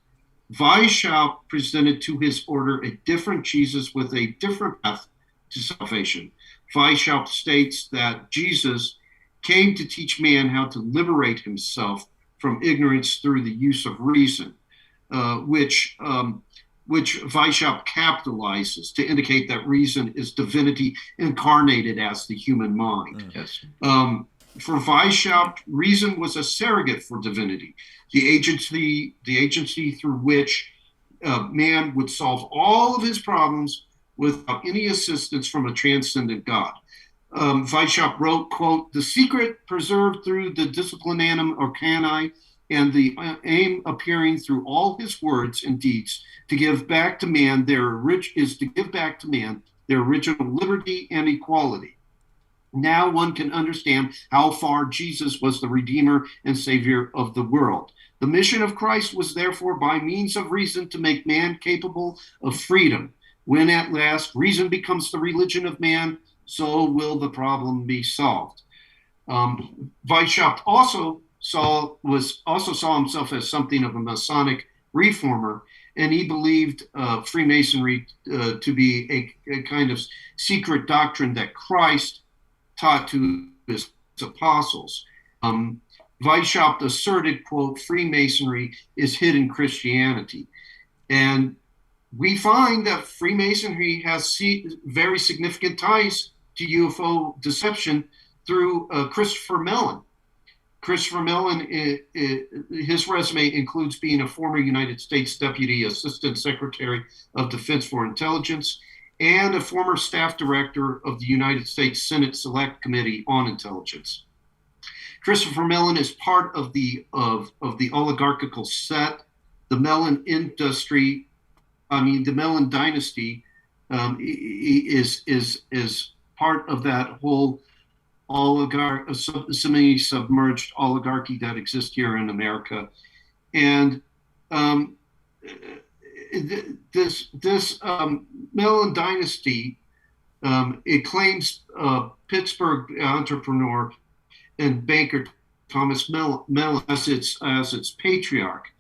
Weishaupt presented to his order a different Jesus with a different path to salvation. Weishaupt states that Jesus came to teach man how to liberate himself from ignorance through the use of reason, which Weishaupt capitalizes to indicate that reason is divinity incarnated as the human mind. Yes. For Weishaupt, reason was a surrogate for divinity, the agency through which man would solve all of his problems without any assistance from a transcendent God. Weishaupt wrote, quote, "The secret preserved through the disciplinanum arcani and the aim appearing through all his words and deeds to give back to man their original liberty and equality. Now one can understand how far Jesus was the Redeemer and Savior of the world. The mission of Christ was therefore by means of reason to make man capable of freedom. When at last reason becomes the religion of man, so will the problem be solved." Weishaupt also saw himself as something of a Masonic reformer, and he believed Freemasonry to be a kind of secret doctrine that Christ taught to his apostles. Weishaupt asserted, quote, "Freemasonry is hidden Christianity." And we find that Freemasonry has very significant ties to UFO deception through Christopher Mellon. Christopher Mellon, his resume includes being a former United States Deputy Assistant Secretary of Defense for Intelligence and a former staff director of the United States Senate Select Committee on Intelligence. Christopher Mellon is part of the oligarchical set. The Mellon dynasty is part of that whole semi-submerged oligarchy that exists here in America. And this Mellon dynasty, it claims Pittsburgh entrepreneur and banker Thomas Mellon as its patriarch.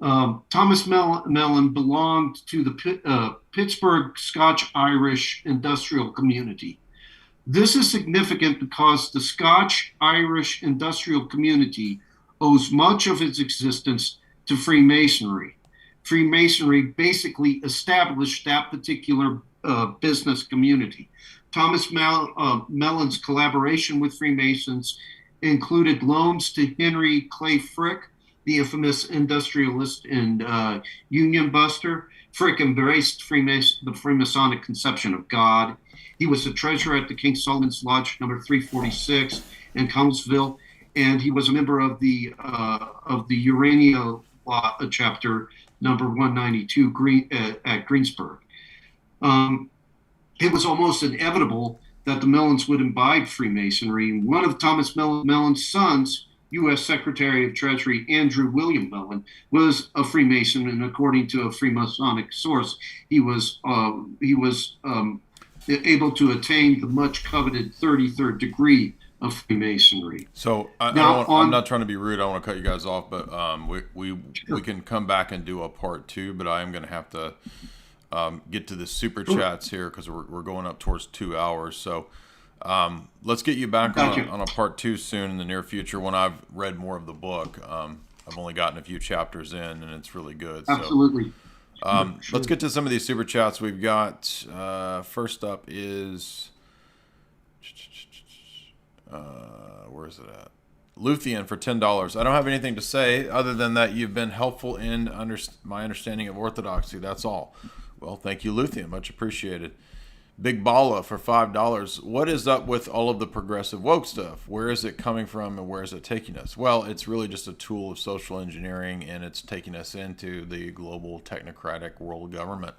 Thomas Mellon belonged to the Pittsburgh Scotch-Irish industrial community. This is significant because the Scotch-Irish industrial community owes much of its existence to Freemasonry. Freemasonry basically established that particular business community. Thomas Mellon's collaboration with Freemasons included loans to Henry Clay Frick, the infamous industrialist and union buster. Frick embraced the Freemasonic conception of God. He was the treasurer at the King Solomon's Lodge number 346 in Connellsville, and he was a member of the Urania chapter number 192 at Greensburg. It was almost inevitable that the Mellons would imbibe Freemasonry. One of Thomas Mellon's sons, U.S. Secretary of Treasury Andrew William Mellon, was a Freemason, and according to a Freemasonic source, he was able to attain the much coveted 33rd degree of Freemasonry. So I'm not trying to be rude. I want to cut you guys off, but we can come back and do a part 2. But I am going to have to get to the super chats here because we're going up towards 2 hours. So let's get you back on a part 2 soon in the near future when I've read more of the book. I've only gotten a few chapters in, and it's really good. Absolutely. So, let's get to some of these super chats we've got. First up is where is it at? Luthien for $10. I don't have anything to say other than that you've been helpful in my understanding of orthodoxy. That's all. Well, thank you, Luthien. Much appreciated. Big Bala for $5. What is up with all of the progressive woke stuff? Where is it coming from and where is it taking us? Well, it's really just a tool of social engineering, and it's taking us into the global technocratic world government.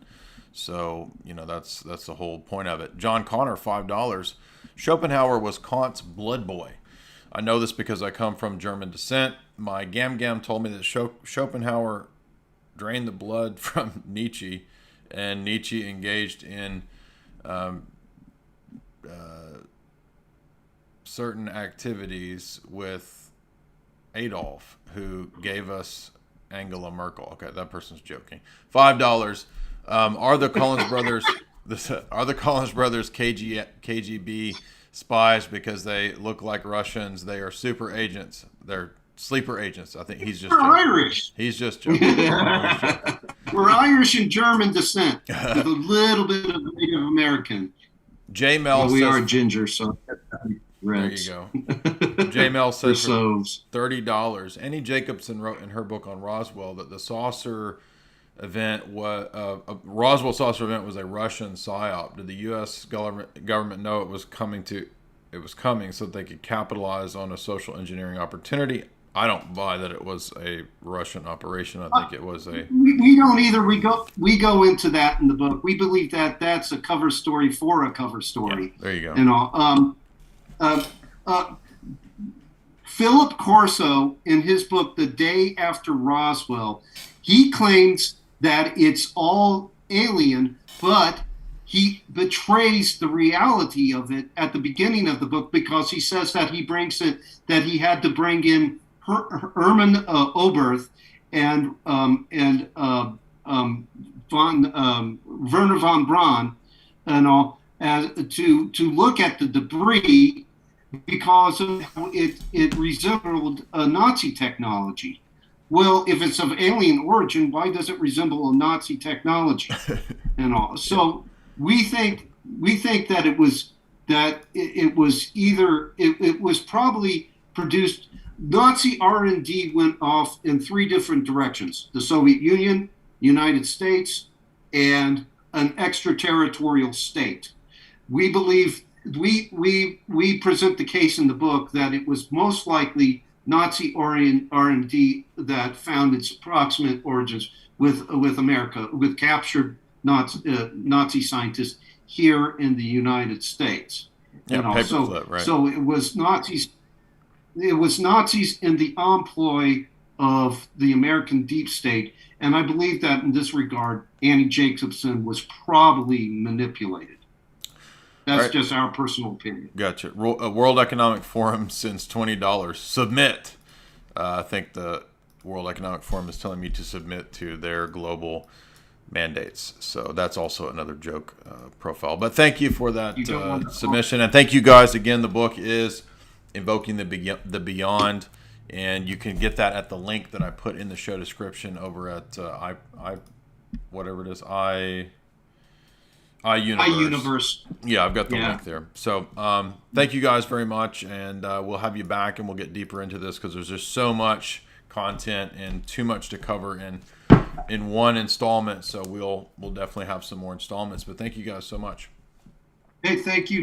So, that's the whole point of it. John Connor, $5. Schopenhauer was Kant's blood boy. I know this because I come from German descent. My Gam told me that Schopenhauer drained the blood from Nietzsche, and Nietzsche engaged in certain activities with Adolf, who gave us Angela Merkel. Okay, that person's joking. $5. Are the Collins brothers KGB spies because they look like Russians? They are super agents. They're sleeper agents. I think he's just We're joking. Irish. He's just joking. He's joking. We're Irish and German descent with a little bit of Native American. J Mel we says, are ginger, so reds. There you go. J Mel says for Rousseau's. $30. Annie Jacobson wrote in her book on Roswell that the saucer event was Roswell saucer event was a Russian psyop. Did the U.S. government know it was coming so that they could capitalize on a social engineering opportunity? I don't buy that it was a Russian operation. I think it was a. We don't either. We go into that in the book. We believe that that's a cover story for a cover story. Yeah, there you go. And all. Philip Corso, in his book The Day After Roswell, he claims that it's all alien, but he betrays the reality of it at the beginning of the book because he says that he had to bring in Herman Oberth and Werner von Braun and all to look at the debris because of how it resembled Nazi technology. Well, if it's of alien origin, why does it resemble a Nazi technology and all? So we think that it was probably produced. Nazi R&D went off in three different directions: the Soviet Union, United States, and an extraterritorial state. We believe we present the case in the book that it was most likely Nazi R&D that found its approximate origins with America, with captured Nazi scientists here in the United States. Yeah, paperclip, right? So it was Nazis. It was Nazis in the employ of the American deep state, and I believe that in this regard, Annie Jacobson was probably manipulated. That's right. Just our personal opinion. Gotcha. World Economic Forum sends $20. Submit. I think the World Economic Forum is telling me to submit to their global mandates. So that's also another joke profile. But thank you for that submission. And thank you guys again. The book is Invoking the Beyond. And you can get that at the link that I put in the show description over at iUniverse. Yeah, I've got the link there. So thank you guys very much, and we'll have you back, and we'll get deeper into this because there's just so much content and too much to cover in one installment. So we'll definitely have some more installments. But thank you guys so much. Hey, thank you.